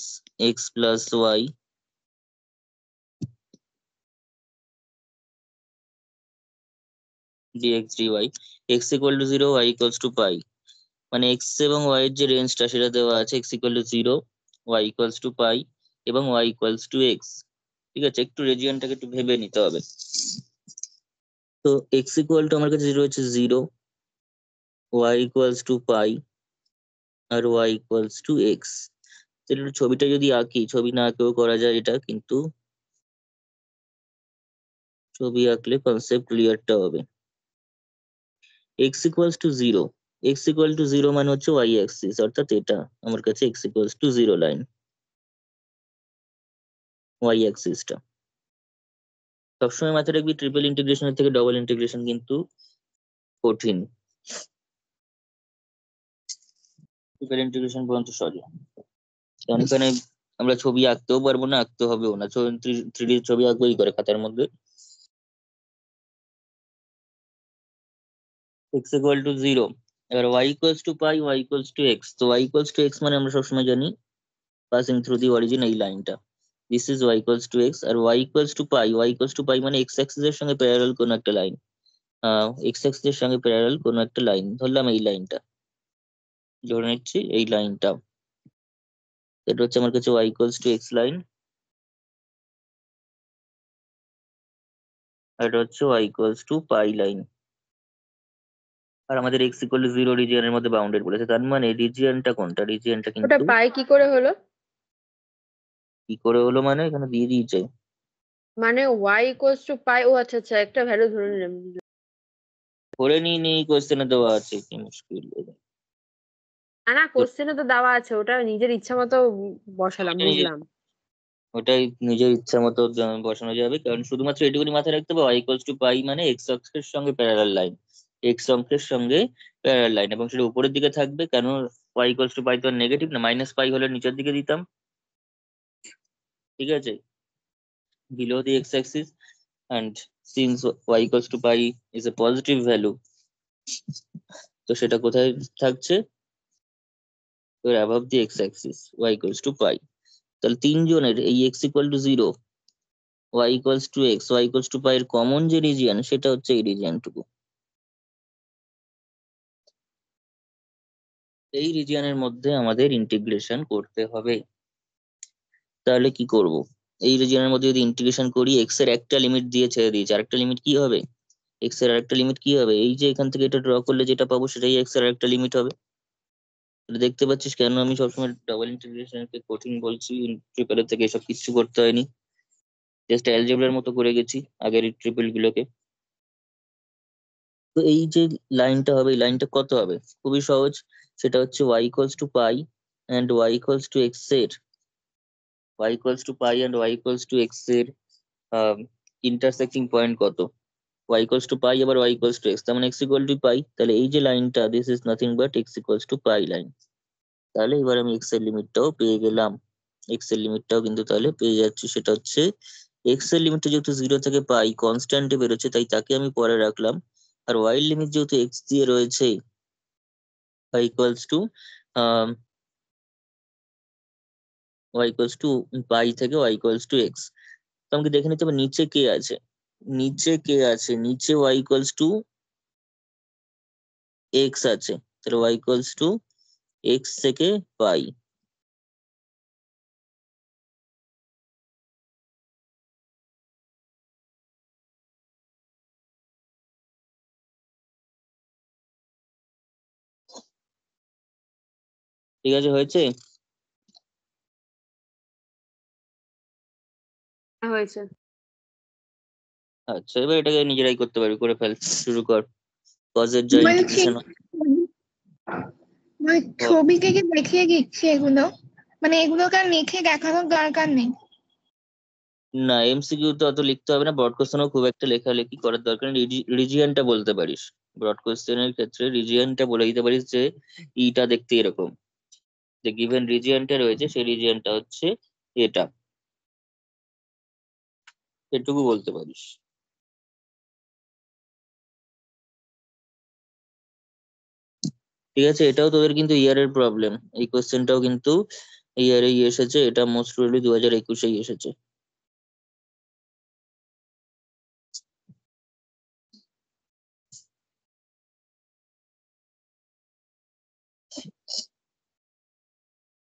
x plus y dx dy, x equal to 0, y equals to pi, মানে x এবং y এর যে রেঞ্জটা সেটা দেওয়া আছে, x equal to 0, y equals to pi এবং y equals to x। ঠিক আছে, একটু রেজিয়নটাকে একটু ভেবে নিতে হবে। তো x equal to আমার কাছে রয়েছে 0, y equals to pi R y equals to x। তাহলে ছবিটা যদি আঁকি, ছবি না আঁকেও করা যায় এটা, কিন্তু ছবি আঁকলে কনসেপ্ট ক্লিয়ারটা হবে। x equals to 0, x equal to 0 মানে হচ্ছে y অ্যাক্সিস, অর্থাৎ এটা আমার কাছে x equals to 0 line, y অ্যাক্সিসটা। সবসময় মাথায় রাখবি ট্রিপল ইন্টিগ্রেশনের থেকে ডবল ইন্টিগ্রেশন কিন্তু কঠিন, ট্রিপল ইন্টিগ্রেশন পর্যন্ত সহজ, কারণ এখানে আমরা ছবি আঁকতেও পারবো না, আঁকতে হবেও না, 3D ছবি আঁকবো কি করে খাতার মধ্যে। x equal to 0, এবার y equals to pi, y equals to x। তো y equals to x মানে আমরা সবসময় জানি passing through the origin, এই লাইনটা, this is y equals to x। R y equals to pi, y equals to pi মানে x axis এর সঙ্গে প্যারালাল কোন একটা লাইন, x axis এর সঙ্গে প্যারালাল কোন একটা লাইন, ধরলাম এই লাইনটা, ধরে নিচ্ছি এই লাইনটা, এটা হচ্ছে আমার কাছে y equals to x line, আর এটা হচ্ছে y equals to pi line. আর আমাদের x equal to 0 রিজিয়নের মধ্যে বাউন্ডেড বলেছে, তার মানে রিজিয়নটা কোনটা, রিজিয়নটা ওটা কিন্তু পাই কি করে হলো? কি করে হলো মানে এখানে দিয়ে দিয়েছে, মানে y ইকুয়ালস টু পাই, ও আচ্ছা আচ্ছা, একটা ভ্যালু ধরে নিলাম। ধরে নিয়ে নিয়ে কোশ্চেনে দেওয়া আছে, কি মুশকিল। না না, কোশ্চেনে তো দেওয়া আছে, ওটা নিজের ইচ্ছা মতো বসালাম, বুঝলাম। ওটাই নিজের ইচ্ছা মতো বসানো যাবে, কারণ শুধুমাত্র এটুকুনি মাথায় রাখতে হবে, y equals to pi মানে x অক্ষের সঙ্গে প্যারালাল লাইন, x অক্ষের সঙ্গে প্যারালাল লাইন, এবং সেটা উপরের দিকে থাকবে, কেন y equals to pi তো নেগেটিভ না, মাইনাস পাই হলে নিচের দিকে দিতাম। ঠিক আছে, below the x axis, and since y equals to pi is a positive value, তো সেটা কোথায় থাকছে, above the x axis, y equals to pi। তাহলে তিনজনের এই x equal to 0, y equals to x, y equals to pi এর common যে region সেটা হচ্ছে এই রিজিয়নটুকু। এই রিজিয়নের মধ্যে আমাদের ইন্টিগ্রেশন করতে হবে। তাহলে কি করব, এই রিজিয়নের মধ্যে যদি ইন্টিগ্রেশন করি, x এর একটা লিমিট দিয়ে ছেড়ে দিয়েছি, আরেকটা লিমিট কি হবে, x এর আরেকটা লিমিট কি হবে, এই যে এখান থেকে এটা ড্র করলে যেটা পাবো সেটাই x এর আরেকটা লিমিট হবে। তাহলে দেখতে পাচ্ছিস কেন আমি সবসময় ডাবল ইন্টিগ্রেশনকে কঠিন বলছি, ট্রিপলের থেকে এসব কিছু করতে হয়নি, জাস্ট অ্যালজেব্রার মতো করে গেছি আগের ট্রিপল গুলোকে। তো এই যে লাইনটা হবে, এই লাইনটা কত হবে, খুবই সহজ, সেটা হচ্ছে y equals to pi and y equals to x এর, y equals to pi and y equals to x এর ইন্টারসেক্টিং পয়েন্ট কত, y equals to pi আবার y equals to x, তার মানে x equal to pi, তাহলে এই যে লাইনটা, this is nothing but x equals to pi line. তাহলে এবার আমি x এর লিমিটটাও পেয়ে গেলাম, x এর লিমিটটাও কিন্তু তাহলে পেয়ে যাচ্ছি, সেটা হচ্ছে x এর লিমিটটা যেহেতু 0 থেকে পাই কনস্ট্যান্টে বেরোচ্ছে, তাই তাকে আমি পরে রাখলাম, আর y এর লিমিট যেহেতু x দিয়ে রয়েছে, y equals to y equals to pi থেকে y equals to x। তো আমাকে দেখে নিতে হবে নিচে কে আছে, নিচে কে আছে, নিচে y equals to x আছে, তাহলে y equals to x থেকে পাই। ঠিক আছে, হয়েছে? হয়েছে। আচ্ছা, এবার এটাকে নিজেরাই করতে পারবি, করে ফেল, শুরু কর। কজের যা বলছি ইন্টিগ্রেশন ছবিকে কি দেখিয়ে দিচ্ছি এগুলো, মানে এগুলোকে আর লিখে দেখানোর দরকার নেই। না, এমসিকিউ তো অত লিখতে হবে না, ব্রড কোশ্চেনও খুব একটা লেখালেখি করার দরকার নেই, রিজিয়নটা বলতে পারিস। ব্রড কোশ্চেনের ক্ষেত্রে রিজিয়নটা বলে দিতে পারিস যে ইটা দেখতে এরকম, যে গিভেন রিজিয়নটা রয়েছে সেই রিজিয়নটা হচ্ছে এটা, এটুকু বলতে পারিস। ঠিক আছে, এটাও তোদের কিন্তু ইয়ারের প্রবলেম, এই কোশ্চেনটাও কিন্তু ইয়ারেই এসেছে, এটা মোস্ট প্রবাবলি 2021-এই এসেছে।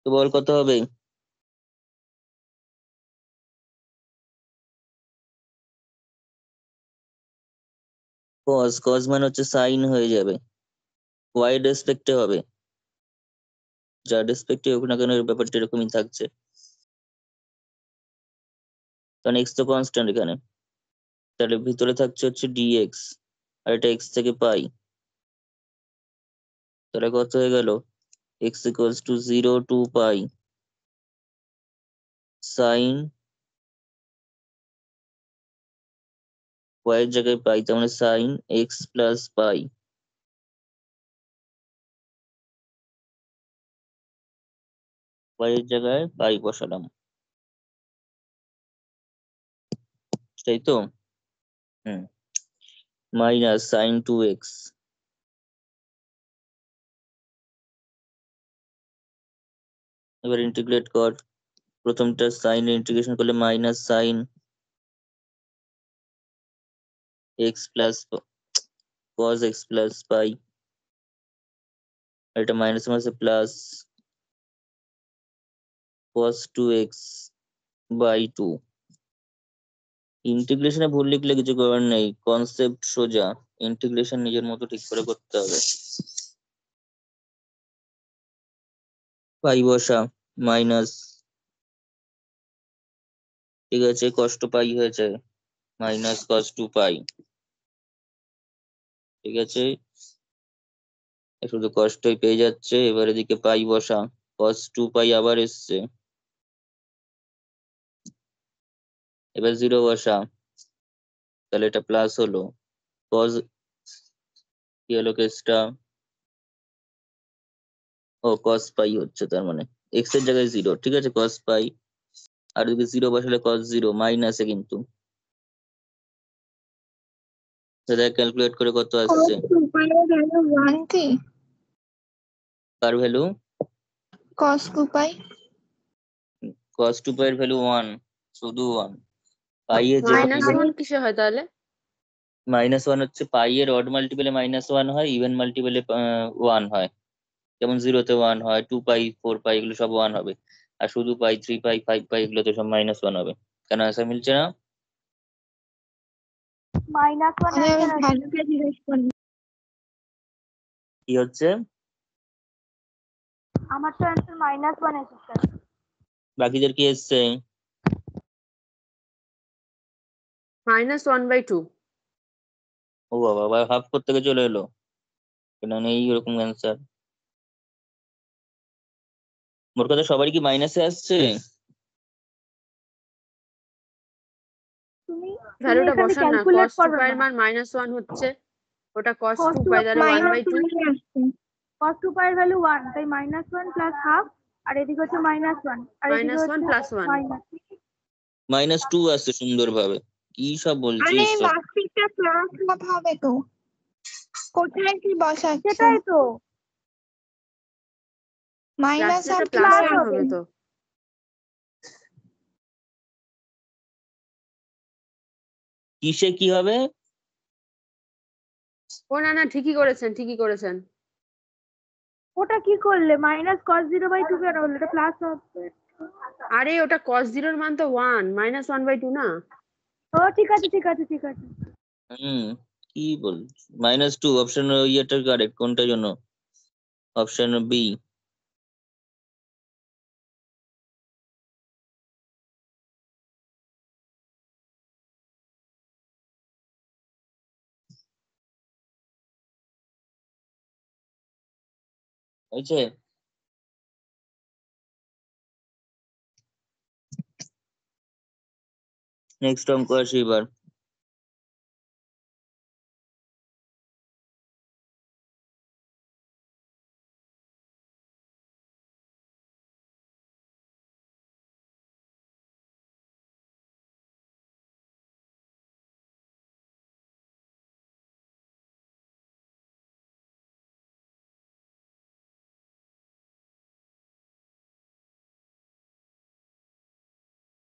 তো বল কত হবে? কজ মানে হচ্ছে সাইন হয়ে যাবে, ওয়াই রেসপেক্টে হবে, যা রেসপেক্টে হোক না কেন এর ব্যাপারটা এরকমই থাকছে, কারণ এক্স তো কনস্ট্যান্ট এখানে, তাহলে ভিতরে থাকছে হচ্ছে ডিএক্স, আর এটা এক্স থেকে পাই, তাহলে কত হয়ে গেল? X equals to 0 to pi sine y এর জায়গায় পাই, তার মানে sine x plus pi, y এর জায়গায় পাই বসালাম, তাই তো? হুম, মাইনাস সাইন 2x, এবার ইন্টিগ্রেট কর, প্রথমটা সাইন ইন্টিগ্রেশন করলে minus sine x plus cos x plus pi, আর এটা মাইনাস মাইনাসে প্লাস কজ 2x বাই 2। ইন্টিগ্রেশনে ভুল লিখলে কিছু করার নেই, কনসেপ্ট সোজা, ইন্টিগ্রেশন নিজের মতো ঠিক করে করতে হবে। পাই বসা, মাইনাস, ঠিক আছে, কষ্ট পাই হয়েছে, মাইনাস কস 2 পাই, ঠিক আছে, শুধু কষ্টই পেয়ে যাচ্ছে, এবার এদিকে পাই বসা, কস 2 পাই আবার এসছে, এবার 0 বসা, তাহলে এটা প্লাস হলো, কজ কি হলো কেসটা, ও কস পাই হচ্ছে, তার মানে এক্স এর জায়গায় 0, ঠিক আছে, কস পাই, আর এদিকে 0 বসালে কস 0 মাইনাসে, কিন্তু সেটা ক্যালকুলেট করে কত আসছে, cos 2 পাই এর ভ্যালু 1 কি? কার ভ্যালু? cos 2 পাই কস 2 পাই এর ভ্যালু 1, শুধু 1, পাই এর যেহেতু মাইনাস ইভেন, ওয়ান কিসে হয় তাহলে? -1 হচ্ছে পাই এর অড মাল্টিপলে -1 হয়, ইভেন মাল্টিপলে 1 হয়, যেমন 0-তে 1 হয়, 2 পাই 4 পাই এগুলো সব 1 হবে, আর শুধু পাই 3 পাই 5 পাই এগুলো তো সব -1 হবে, কেন আনসার মিলছে না? -1 আমি ভ্যালুটা জিজ্ঞেস করি, কি হচ্ছে? আমার তো অ্যান্সার -1 এসেছে। বাকিদের কি এসছে? -1/2। ও বাবা, আবার হাফ করতে গিয়ে চলে এলো, কেন নেই ওরকম অ্যান্সার, মোর কথা সবারই কি মাইনাসে আসছে? তুমি ভ্যালুটা এখানে বসান না, ক্যালকুলেট cos 2 করো পাই না, এর মান -1 হচ্ছে, ওটা cos cos 2 2 পাই তাহলে মাইনাস 1/2। 1 আসছে, cos 2 পাই এর ভ্যালু 1, তাই -1 প্লাস হাফ, আর এদিকে হচ্ছে -1, আর এদিকে -1 হচ্ছে প্লাস 1। মাইনাস। -2 আসছে সুন্দরভাবে, কি সব আরে বলছিস সব? লাস্টটা প্লাস হাফ হবে তো, কোথায় কি বসাচ্ছ? সেটাই তো, মাইনাস লাস্টেরটা হাফ প্লাস প্লাস 1 হবে। হবে তো। কিসে কি হবে? ও না না, ঠিকই করেছেন, ঠিকই করেছেন। ওটা কি করলে -cos 0/2 কেন হলো, এটা প্লাস হবে। আরে ওটা cos 0 এর মান তো 1, -1/2 না। ও ঠিক আছে ঠিক আছে ঠিক আছে। হুম, কি বলছিস, -2 অপশন ইয়েটা কারেক্ট, কোনটার জন্য? Option B. হয়েছে? নেক্সট অঙ্ক আসি এবার।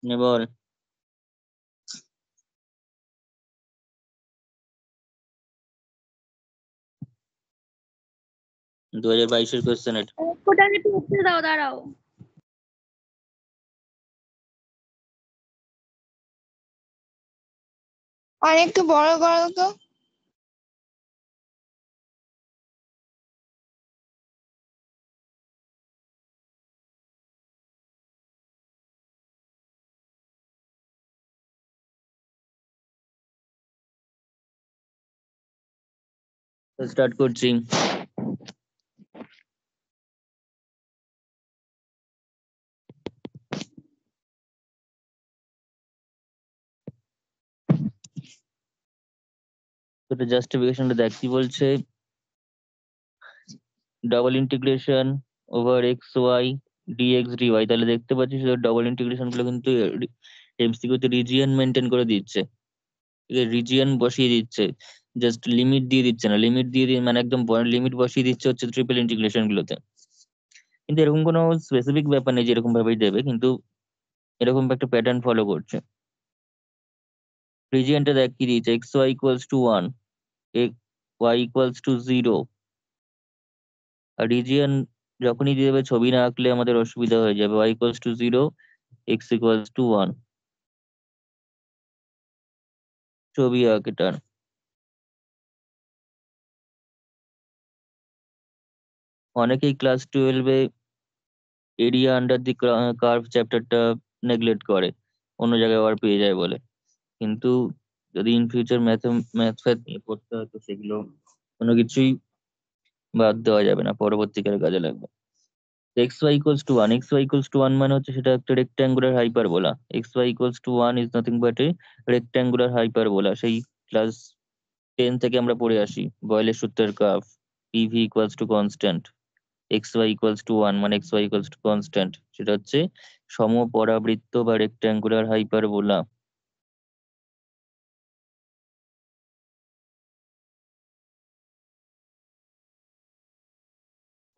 বল। 2022-এর কোশ্চেন এটা। ওটাকে একটু উঠতে দাও, দাঁড়াও। আর একটু বড় করো তো। স্টার্ট করছি। তো জাস্টিফিকেশনটা দেখ কি বলছে। Double integration over x y dx dy, তাহলে দেখতে পাচ্ছিস ডাবল ইন্টিগ্রেশন গুলো কিন্তু এমসিকিউ তে রিজিয়ন মেনটেন করে দিচ্ছে, রিজিয়ন বসিয়ে দিচ্ছে, জাস্ট লিমিট দিয়ে দিচ্ছে না। লিমিট দিয়ে মানে একদম লিমিট বসিয়ে দিচ্ছে হচ্ছে ট্রিপল ইন্টিগ্রেশন গুলোতে। কিন্তু এরকম কোনো স্পেসিফিক ব্যাপার নেই যে এরকম ভাবেই দেবে, কিন্তু এরকম একটা প্যাটার্ন ফলো করছে। রিজিয়নটা দেখ কি দিয়েছে, x y equals to 1, y equals to 0। আর রিজিয়ন যখনই দিয়ে দেবে ছবি না আঁকলে আমাদের অসুবিধা হয়ে যাবে। Y equals to 0, x equals to 1, ছবি আঁক এটার। অনেকেই ক্লাস 12-এ এরিয়া আন্ডার দি কার্ভ চ্যাপ্টারটা নেগলেক্ট করে, অন্য জায়গায় আবার পেয়ে যায় বলে। কিন্তু যদি ইন ফিউচার ম্যাথ ফ্যাথ নিয়ে পড়তে হয় তো সেগুলো কোনো কিছুই বাদ দেওয়া যাবে না, পরবর্তীকালে কাজে লাগবে। X y equals to 1, x y equals to 1 মানে হচ্ছে সেটা একটা rectangular hyperbola. X y equals to 1 is nothing but a rectangular hyperbola. সেই ক্লাস 10 থেকে আমরা পড়ে আসি বয়েলের সূত্রের curve, PV equals to constant, x y equals to 1 মানে x y equals to constant, সেটা হচ্ছে সমপরাবৃত্ত বা রেক্ট্যাঙ্গুলার হাইপারবোলা।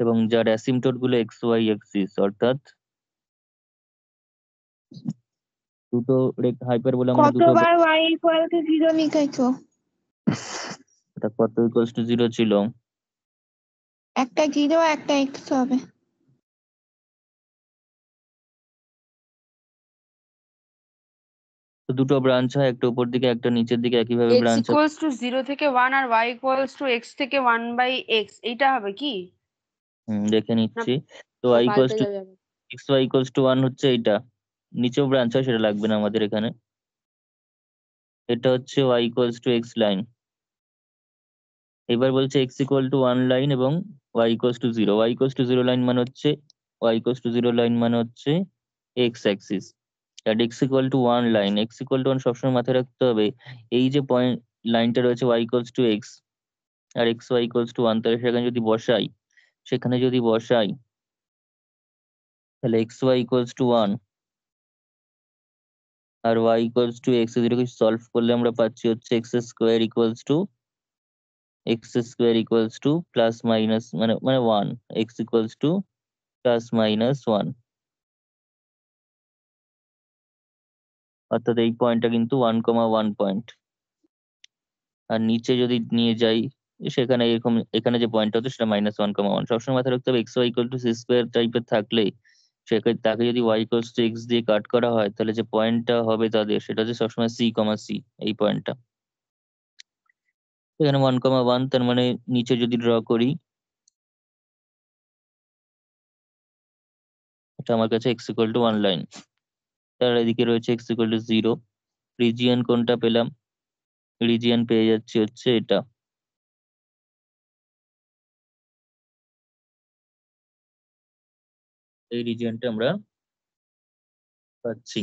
এবং যার অ্যাসিম্পটোট গুলো এক্স ওয়াই এক্সিস, অর্থাৎ দুটো হাইপারবোলা মানে দুটো, কতবার y ইকুয়াল টু 0 লিখেছো? এটা কত ইকুয়ালস টু 0 ছিল? একটা 0 একটা x হবে। তো দুটো ব্রাঞ্চ হয়, একটা উপর দিকে একটা নিচের দিকে, একইভাবে এক্স ব্রাঞ্চ হবে। ইকুয়ালস টু 0 থেকে 1 আর y ইকুয়ালস টু x থেকে 1/x, এইটা হবে কি দেখে না? নিচ্ছি। তো না, y ইকুয়ালস পাল্টে টু যাবে। এক্স ওয়াই ইকুয়ালস টু 1 হচ্ছে এইটা, নিচেও ব্রাঞ্চ হয় সেটা লাগবে না আমাদের এখানে। এটা হচ্ছে y equals to x line. এবার বলছে এক্স ইকুয়াল টু 1 লাইন এবং y equals to 0। y equals to 0 line মানে হচ্ছে y ইকুয়ালস টু 0 লাইন মানে হচ্ছে এক্স অ্যাক্সিস। আর x equal to 1 line, x equal to 1 সবসময় মাথায় রাখতে হবে। এই যে পয়েন্ট লাইনটা রয়েছে y ইকুয়ালস টু x আর x y ইকুয়ালস টু 1, তাহলে সেখানে যদি বসাই তাহলে এক্স ওয়াই ইকুয়ালস টু 1 আর y ইকুয়ালস টু x, এদেরকে সলভ করলে আমরা পাচ্ছি হচ্ছে x square equals to plus minus মানে 1, x equals to plus minus 1, অর্থাৎ এই পয়েন্টটা কিন্তু 1,1 পয়েন্ট। আর নিচে যদি নিয়ে যাই সেখানে এরকম, এখানে যে পয়েন্টটা হতো সেটা -1,1। সবসময় মাথায় রাখতে হবে x y equal to c square টাইপের থাকলে সেখানে তাকে যদি y ইকুয়ালস টু এক্স দিয়ে কাট করা হয় তাহলে যে পয়েন্টটা হবে তাদের সেটা হচ্ছে সবসময় c, এই পয়েন্টটা। এখানে 1,1, তার মানে নিচে যদি ড্র করি এটা আমার কাছে x ইকুয়াল টু 1 লাইন, তার এদিকে রয়েছে x ইকুয়াল টু 0। রিজিয়ন কোনটা পেলাম? রিজিয়ন পেয়ে যাচ্ছি হচ্ছে এটা। এই রিজিয়নটা আমরা পাচ্ছি।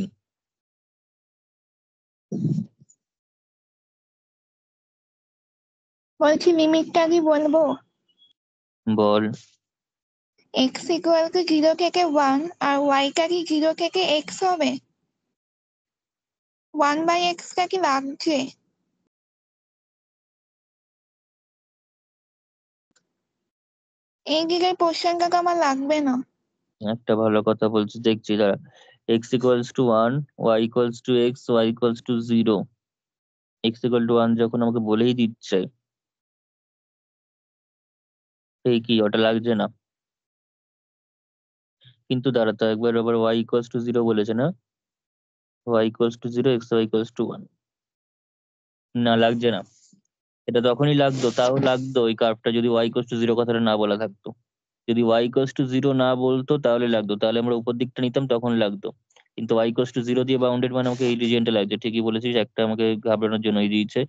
বলছি লিমিটটা কি বলবো? বল। x ইকুয়াল টু 0 থেকে 1 আর y টা কি 0 থেকে x হবে? 1/x টা কি লাগছে? এই দিকের পোর্শনটা তো আমার লাগবে না। একটা ভালো কথা বলছি, দেখছি দাঁড়া। x equals to 1, y equals to x, y equals to 0, x equal to 1 যখন আমাকে বলেই দিচ্ছে, এই কি ওটা লাগছে না? কিন্তু দাঁড়াতে একবার আবার y equals to 0 বলেছে না, y equals to 0, x y equals to 1, না লাগছে না। এটা তখনই লাগতো, তাও লাগতো ওই কার্ভটা যদি y equals to 0 কথাটা না বলা থাকতো। যদি y equals to 0 না বলতো তাহলে লাগতো, তাহলে আমরা উপর দিকটা নিতাম তখন লাগতো। কিন্তু y equals to 0 দিয়ে বাউন্ডেড মানে আমাকে এই রিজিয়নটা লাগছে। ঠিকই বলেছিস, একটা আমাকে ঘাবড়ানোর জন্যই দিয়েছে।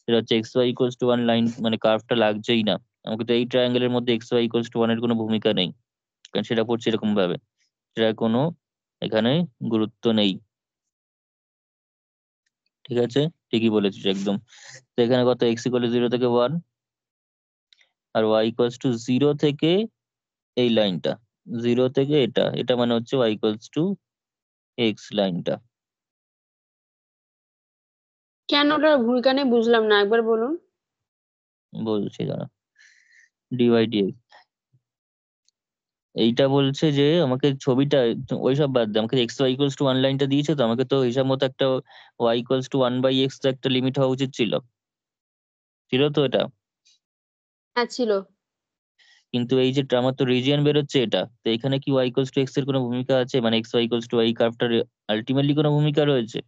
সেটা হচ্ছে x y equals to 1 line, মানে কার্ভটা লাগছেই না আমাকে। তো এই ট্রায়াঙ্গেলের মধ্যে x y equals to 1 এর কোনো ভূমিকা নেই, কারণ সেটা পড়ছে এরকম ভাবে, সেটা কোনো এখানে গুরুত্ব নেই। ঠিক আছে, ঠিকই বলেছিস একদম। তো এখানে কত, x equal to 0 থেকে 1 আর y equals to 0 থেকে এই লাইনটা, 0 থেকে এটা, এটা মানে হচ্ছে y equals to x লাইনটা। কেন ওটার ভূমিকা নেই বুঝলাম না, একবার বলুন। বলছি দাঁড়া, dy dx এইটা বলছে যে আমাকে ছবিটা, ওইসব বাদ দে, আমাকে x y equals to 1 লাইনটা দিয়েছে, তো আমাকে তো হিসাব মতো একটা y equals to 1 by x তো একটা লিমিট হওয়া উচিত ছিল, ছিল তো এটা। হ্যাঁ ছিল। কিন্তু এই যে আমার তো রিজিয়ন বেরোচ্ছে এটা, তো এখানে কি y equals to x এর কোনো ভূমিকা আছে, মানে x y equals to y কার্ভটার আলটিমেটলি কোনো ভূমিকা রয়েছে?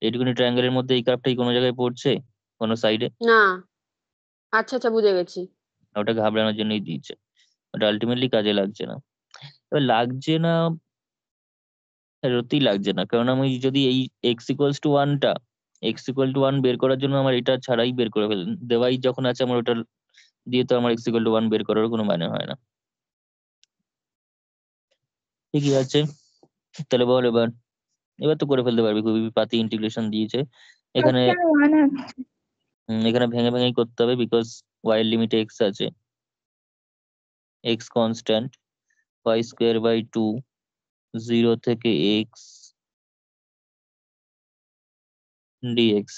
এইটুকুনি ট্রায়াঙ্গেলের মধ্যে এই কার্ভটাই কোনো জায়গায় পড়ছে কোনো সাইডে? না। আচ্ছা আচ্ছা, বুঝে গেছি। ওটা ঘাবড়ানোর জন্যই দিয়েছে, ওটা আলটিমেটলি কাজে লাগছে না। এবার লাগছে না, সত্যিই লাগছে না, কারণ আমি যদি এই এক্স ইকুয়ালস টু ওয়ানটা, এক্স ইকুয়াল টু ওয়ান বের করার জন্য আমার এটা ছাড়াই বের করে ফেলেন দেওয়াই যখন আছে, আমার ওটা দিয়ে তো আমার এক্স ইকুয়াল টু ওয়ান বের করার কোনো মানে হয় না। ঠিকই আছে, তাহলে বল এবার, এবার তো করে ফেলতে পারবি, খুবই পাতি ইন্টিগ্রেশন দিয়েছে এখানে। অপশন 1 আছে। এখানে ভেঙে ভেঙেই করতে হবে, বিকজ ওয়াই এর লিমিটে এক্স আছে, x constant, y square by 2, 0 থেকে এক্স ডিএক্স।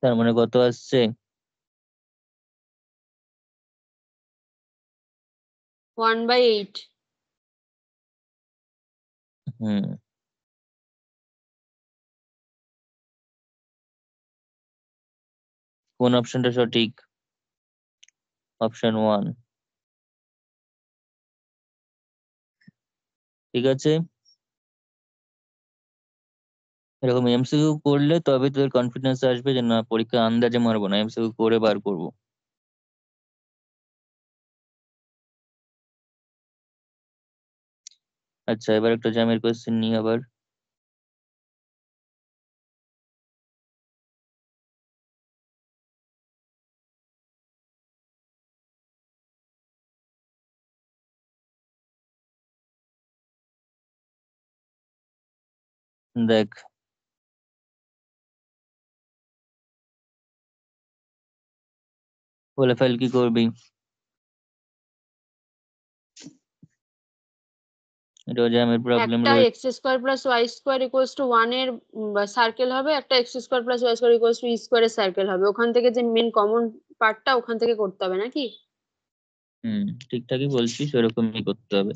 তার মানে কত আসছে? 1/8। হুম, কোন অপশনটা সঠিক? অপশন 1। ঠিক আছে, এরকম এমসিকিউ করলে তবে তোদের কনফিডেন্স আসবে যে না পরীক্ষা আন্দাজে মারবো না, এমসিকিউ করে বার করবো। আচ্ছা, এবার একটা জ্যামের কোয়েশ্চেন নিই আবার। দেখ, বলে ফেল কি করবি, এটা জ্যামের প্রবলেম একটা রয়েছে। X square plus y square equals to 1 এর সার্কেল হবে, একটা x square plus y square equals to e স্কোয়ারের সার্কেল হবে। ওখান থেকে যে মেন কমন পার্টটা ওখান থেকে করতে হবে নাকি? হুম, ঠিকঠাকই বলছিস, ওরকমই করতে হবে।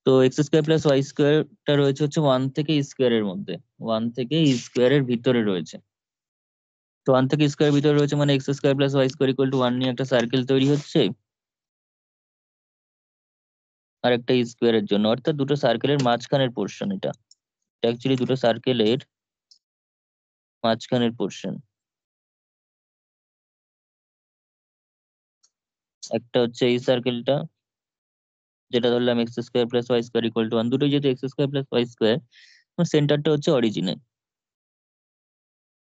তো এক্স স্কোয়ার প্লাস ওয়াই স্কোয়ারটা রয়েছে হচ্ছে 1 থেকে স্কোয়ারের মধ্যে, 1 থেকে স্কোয়ারের ভিতরে রয়েছে। তো 1 থেকে স্কোয়ারের ভিতরে রয়েছে মানে x square plus y square equal to 1 নিয়ে একটা সার্কেল তৈরি হচ্ছে আর একটা স্কোয়ারের জন্য, অর্থাৎ দুটো সার্কেলের মাঝখানের পোর্শন এটা, অ্যাকচুয়ালি দুটো সার্কেলের মাঝখানের পোর্শন। একটা হচ্ছে এই সার্কেলটা, যেটা ধরলাম x square plus y square equal to 1, দুটোই যেহেতু x square plus y square, সেন্টারটা হচ্ছে অরিজিনে।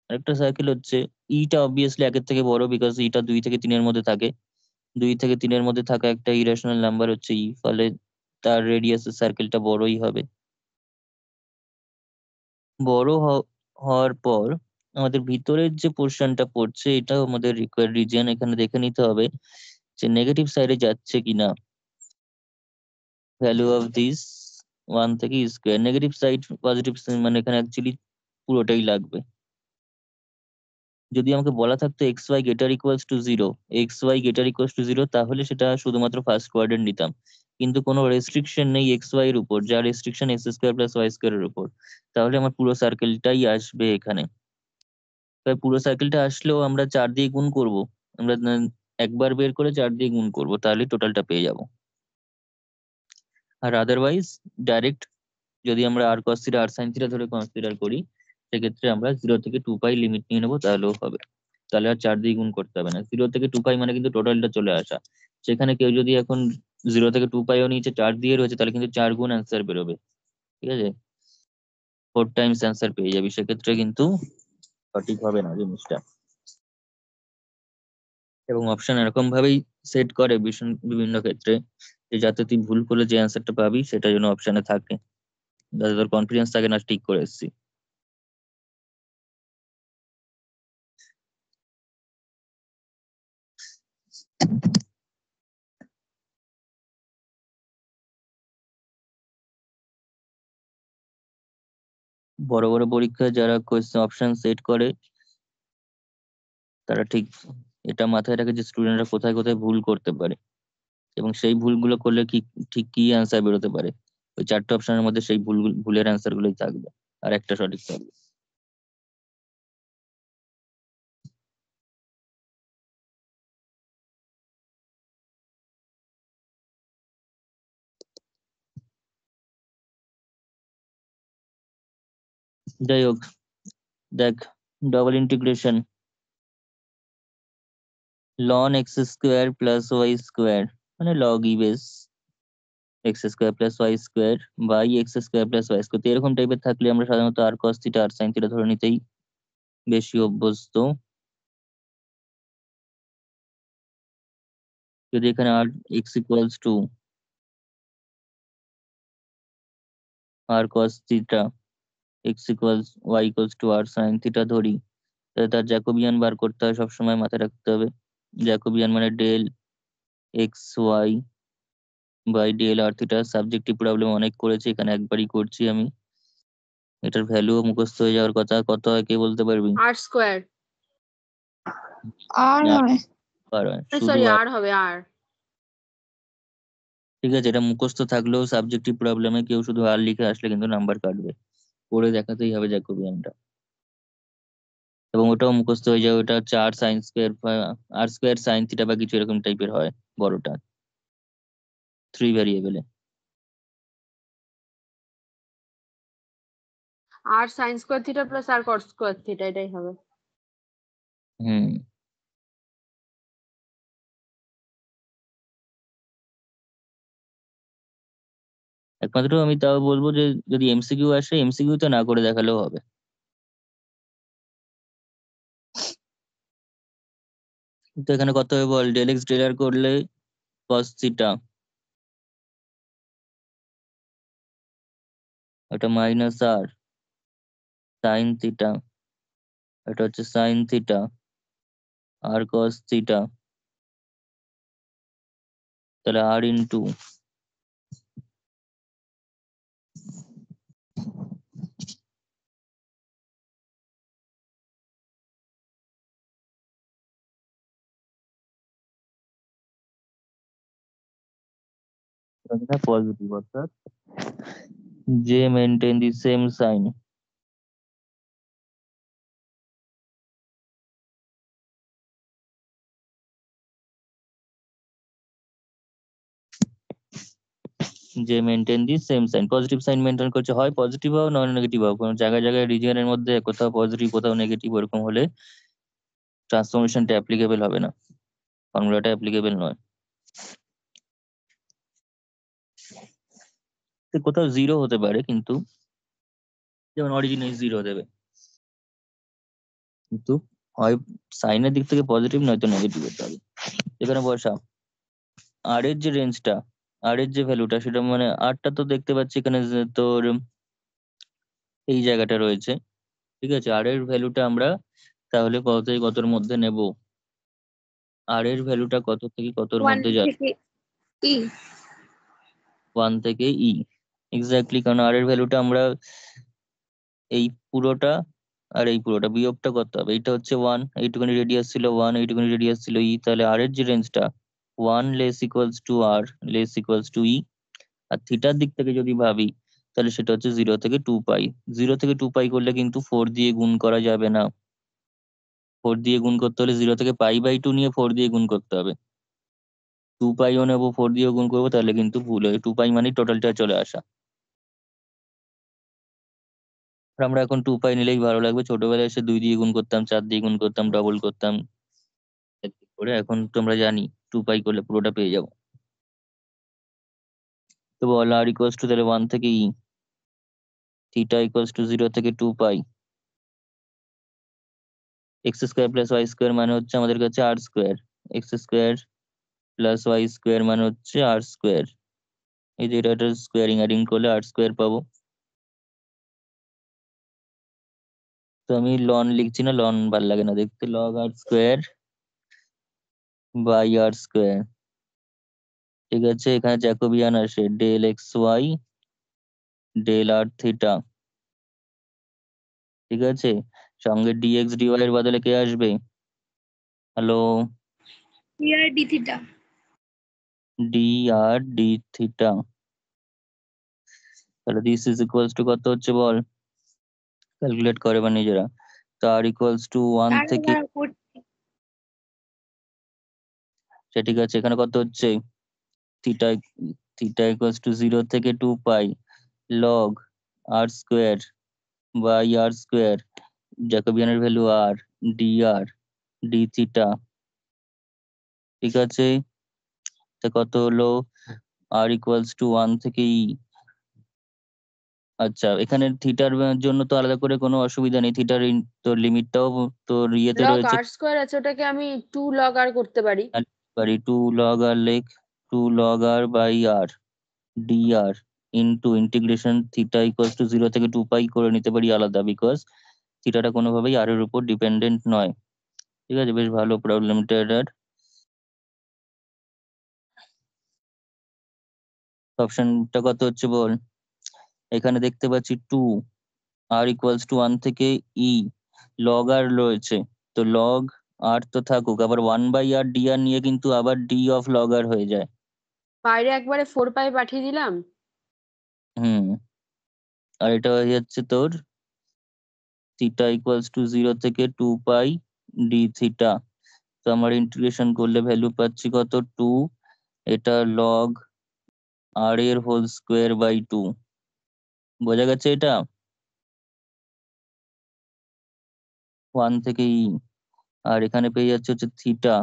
আরেকটা সার্কেল হচ্ছে ইটা অবভিয়াসলি একের থেকে বড়, বিকজ ইটা 2 থেকে 3 মধ্যে থাকে, 2 থেকে 3 মধ্যে থাকা একটা ইরেশনাল নাম্বার হচ্ছে ই, ফলে তার রেডিয়াসের সার্কেলটা বড়ই হবে। বড় হওয়ার পর আমাদের ভিতরের যে পোর্শনটা পড়ছে এটাও আমাদের রিকোয়ার্ড রিজিয়ন, এখানে দেখে নিতে হবে যে নেগেটিভ সাইডে যাচ্ছে কিনা ভ্যালু অফ দিস 1 থেকে e square, negative side positive মানে এখানে অ্যাকচুয়ালি পুরোটাই লাগবে। যদি আমাকে বলা থাকতো x y greater equals to 0, x y greater equals to 0, তাহলে সেটা শুধুমাত্র ফার্স্ট কোয়াড্রেন্ট নিতাম, কিন্তু কোনো রেস্ট্রিকশন নেই এক্স ওয়াই এর উপর, যা restriction x square plus y square এর উপর। তাহলে আমার পুরো সার্কেলটাই আসবে এখানে। তাই পুরো সার্কেলটা আসলেও আমরা 4 দিয়ে গুণ করব, আমরা একবার বের করে 4 দিয়ে গুণ করব, তাহলে টোটালটা পেয়ে যাব। আর আদারওয়াইজ ডাইরেক্ট যদি আমরা আর cos theta r sine theta ধরে কনসিডার করি, সেক্ষেত্রে আমরা 0 থেকে 2π লিমিট নিয়ে নেবো, তাহলেও হবে। তাহলে আর 4 দিয়ে গুণ করতে হবে না। 0 থেকে 2π মানে কিন্তু টোটালটা চলে আসা। সেখানে কেউ যদি এখন 0 থেকে 2πও নিচে 4 দিয়ে রয়েছে, তাহলে কিন্তু 4 গুণ অ্যান্সার বেরোবে, ঠিক আছে, 4 টাইমস অ্যান্সার পেয়ে যাবি। সেক্ষেত্রে কিন্তু সঠিক হবে না জিনিসটা। এবং অপশন এরকম ভাবেই সেট করে বিভিন্ন ক্ষেত্রে, যে যাতে তুই ভুল করলে যে অ্যান্সারটা পাবি সেটা যেন অপশনে থাকে, যাতে তোর কনফিডেন্স থাকে না ঠিক করে এসেছি। বড় বড় পরীক্ষায় যারা কোয়েশ্চেন অপশন সেট করে, তারা ঠিক এটা মাথায় রাখে যে স্টুডেন্টরা কোথায় কোথায় ভুল করতে পারে, এবং সেই ভুলগুলো করলে কি ঠিক কি অ্যান্সার বেরোতে পারে। ওই 4টে অপশনের মধ্যে সেই ভুলের অ্যান্সার গুলোই থাকবে, আর একটা সঠিক থাকবে। যাই হোক, দেখ, double integration ln x square plus y square মানে log e base x square plus y square by x square plus y square, এরকম টাইপের থাকলে আমরা সাধারণত r cos theta r sine theta ধরে নিতেই বেশি অভ্যস্ত। যদি এখানে আর x equals to r cos theta, x equals y equals to r sine theta ধরি, তাহলে তার জ্যাকোবিয়ান বার করতে হয়, সবসময় মাথায় রাখতে হবে। জ্যাকোবিয়ান মানে del x y by del r theta. Subjective problem অনেক করেছি, এখানে একবারই করছি আমি। এটার ভ্যালুও মুখস্থ হয়ে যাওয়ার কথা, কত হয় কে বলতে পারবি? আর স্কোয়ার, আর না, হয় শুধু সরি আর। আর হবে আর। ঠিক আছে, এটা মুখস্থ থাকলেও সাবজেক্টিভ প্রবলেমে কেউ শুধু আর লিখে আসলে কিন্তু নাম্বার কাটবে, করে দেখাতেই হবে জ্যাকোবিয়ানটা। এবং ওটাও মুখস্থ হয়ে যায়, ওটা হচ্ছে আর সাইন স্কোয়ার আর স্কোয়ার সাইন থিটা বা কিছু এরকম টাইপের হয়, বড়টা 3 ভ্যারিয়েবলে। আর সাইন স্কোয়ার থিটা প্লাস আর কট স্কোয়ার থিটা, এটাই হবে। হুম। একমাত্র আমি তাও বলবো যে যদি এমসিকিউ আসে, এমসিকিউ তো না করে দেখালেও হবে। তো এখানে কত হবে বল, ডেল এক্স ডেল আর করলে কস থিটা, ওটা মাইনাস আর সাইন থিটা, এটা হচ্ছে সাইন থিটা আর কস থিটা, তাহলে আর ইন্টু পজিটিভ, অর্থাৎ যে মেনটেন দি সেম সাইন। যে maintain the same sign, positive sign maintain করছে, হয় পজিটিভ হোক নন নেগেটিভ হোক, কোনো জায়গায় জায়গায় রিজিয়নের মধ্যে কোথাও পজিটিভ কোথাও নেগেটিভ, ওরকম হলে ট্রান্সফরমেশনটা অ্যাপ্লিকেবল হবে না, ফর্মুলাটা অ্যাপ্লিকেবল নয়। তো কোথাও 0 হতে পারে, কিন্তু যেমন অরিজিনে 0 দেবে, কিন্তু হয় সাইনের দিক থেকে পজিটিভ নয়তো নেগেটিভ হতে হবে। এখানে বসা আর এর যে রেঞ্জটা, আর এর যে ভ্যালুটা, সেটা মানে আরটা তো দেখতে পাচ্ছি এখানে যে তোর এই জায়গাটা রয়েছে, ঠিক আছে। আর এর ভ্যালুটা আমরা তাহলে কত থেকে কতর মধ্যে নেব, আর এর ভ্যালুটা কত থেকে কতর 1 মধ্যে যাবে? থেকে ই 1 থেকে ই, এক্স্যাক্টলি, কারণ আর এর ভ্যালুটা আমরা এই পুরোটা আর এই পুরোটা বিয়োগটা করতে হবে। এইটা হচ্ছে 1, এইটুকুনি রেডিয়াস ছিল 1, এইটুকুনি রেডিয়াস ছিল ই, তাহলে আর এর যে রেঞ্জটা 1 less equals to r less equals to e. আর থিটার দিক থেকে যদি ভাবি তাহলে সেটা হচ্ছে 0 থেকে 2 পাই। 0 থেকে 2 পাই করলে কিন্তু 4 দিয়ে গুণ করা যাবে না। 4 দিয়ে গুণ করতে হলে 0 থেকে π/2 নিয়ে 4 দিয়ে গুণ করতে হবে। 2 পাইও নেবো, 4 দিয়েও গুণ করবো, তাহলে কিন্তু ভুল হবে। 2 পাই মানে টোটালটা চলে আসা। আর আমরা এখন 2 পাই নিলেই ভালো লাগবে। ছোটবেলায় এসে 2 দিয়ে গুণ করতাম, 4 দিয়ে গুণ করতাম, ডবল করতাম করে। এখন তো আমরা জানি 2 পাই করলে পুরোটা পেয়ে যাবো। তো বল আর ইকুয়ালস টু তাহলে 1 থেকে ই, থিটা ইকুয়ালস টু 0 থেকে 2 pi. X square plus y square মানে হচ্ছে আমাদের কাছে r square. X square plus y square মানে হচ্ছে আর স্কোয়ার। এই যে এটা স্কোয়ারিং অ্যাডিং করলে আর স্কোয়ার পাবো। তো আমি লন লিখছি না, লন ভাল লাগে না দেখতে। Log r square by r square. ঠিক আছে, এখানে জ্যাকোবিয়ান আসে del x y del r theta. ঠিক আছে, সঙ্গে ডিএক্স ডিওয়াই এর বদলে কে আসবে? হ্যালো, ইয়ার d theta. D r d theta. তাহলে দিস ইজ ইকুয়ালস টু কত হচ্ছে বল, ক্যালকুলেট করে বা নিজেরা। তো আর ইকুয়ালস টু 1 থেকে, সে ঠিক আছে, এখানে কত হচ্ছে থিটা, থিটা ইকুয়ালস টু 0 থেকে 2 pi log r square by r square, জ্যাকোবিয়ানের value r, d r d theta. ঠিক আছে, তো কত হলো আর ইকুয়ালস টু 1 থেকে ই। আচ্ছা, এখানে থিটার জন্য তো আলাদা করে কোনো অসুবিধা নেই। থিটার তোর লিমিটটাও তোর ইয়েতে লগ রয়েছে। আর স্কোয়ার আছে, ওটাকে আমি 2 লগ আর করতে পারি। পারি 2 লগ আর লেখ 2 log r by r d r into integration theta equals to 0 থেকে 2 পাই করে নিতে পারি আলাদা, বিকজ থিটাটা কোনোভাবেই আর এর উপর ডিপেন্ডেন্ট নয়। ঠিক আছে, বেশ ভালো প্রবলেমটা এটার। অপশনটা কত হচ্ছে বল, এখানে দেখতে পাচ্ছি 2 আর ইকুয়ালস টু 1 থেকে ই, লগ আর রয়েছে, তো লগ আর তো থাকুক, আবার 1/r dr নিয়ে কিন্তু আবার ডি অফ লগ আর হয়ে যায়। বাইরে একবারে 4 পাই পাঠিয়ে দিলাম। হুম, আর এটা হয়ে যাচ্ছে তোর থিটা ইকুয়ালস টু 0 থেকে 2 পাই ডি থিটা। তো আমার ইন্টিগ্রেশন করলে ভ্যালু পাচ্ছি কত 2, এটা লগ আর এর হোল স্কোয়ার বাই 2। বোঝা গেছে এটা 1 থেকে ই। আর এখানে পেয়ে যাচ্ছে হচ্ছে থিটা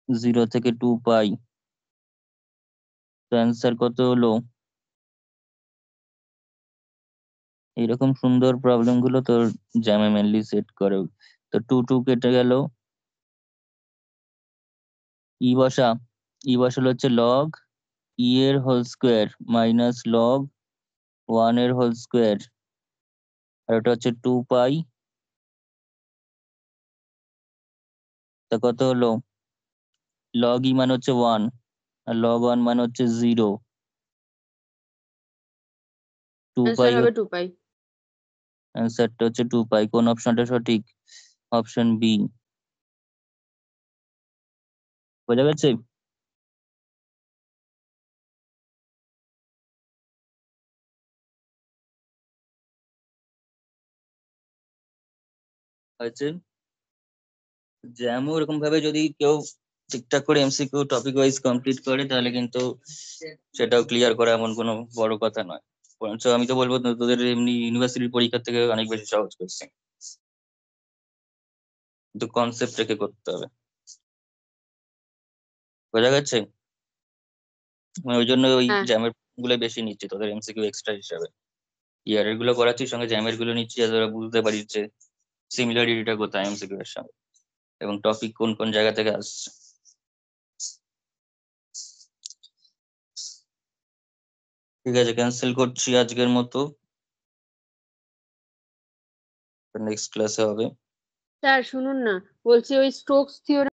0 থেকে 2 পাই। তো অ্যান্সার কত হলো? এইরকম সুন্দর প্রবলেম গুলো তোর জ্যামে মেনলি সেট করে। তো 2 কেটে গেল, ই বসা, ই বসালো হচ্ছে লগ ই এর হোল স্কোয়ার মাইনাস লগ 1 এর হোল স্কোয়ার, আর ওটা হচ্ছে 2 পাই। তা কত হলো, লগ ই মানে হচ্ছে 1 আর লগ 1 মানে হচ্ছে 0। 2 পাই, অ্যান্সার হবে 2 পাই। অ্যান্সারটা হচ্ছে 2 পাই। কোন অপশনটা সঠিক? Option B. বোঝা গেছে? হয়েছে। জ্যামও এরকম ভাবে যদি কেউ ঠিকঠাক করে এমসিকিউ টপিক ওয়াইজ কমপ্লিট করে তাহলে কিন্তু সেটাও ক্লিয়ার করা এমন কোনো বড় কথা নয়। বরঞ্চ আমি তো বলবো তোদের এমনি ইউনিভার্সিটির পরীক্ষার থেকে অনেক বেশি সহজ করছে, কিন্তু কনসেপ্ট রেখে করতে হবে। বোঝা গেছে? আমি ওই জন্য ওই হ্যাঁ, জ্যামের গুলো বেশি নিচ্ছি তোদের এমসিকিউ এক্সট্রা হিসাবে। ইয়ারের গুলো করাচ্ছি, সঙ্গে জ্যামের গুলো নিচ্ছি যাতে ওরা বুঝতে পারিস যে সিমিলারিটিটা কোথায় এমসিকিউ এর সঙ্গে এবং টপিক কোন কোন জায়গা থেকে আসছে। ঠিক আছে, ক্যান্সেল করছি আজকের মতো, নেক্সট ক্লাসে হবে। স্যার শুনুন না, বলছি ওই স্টোকস থিওরেম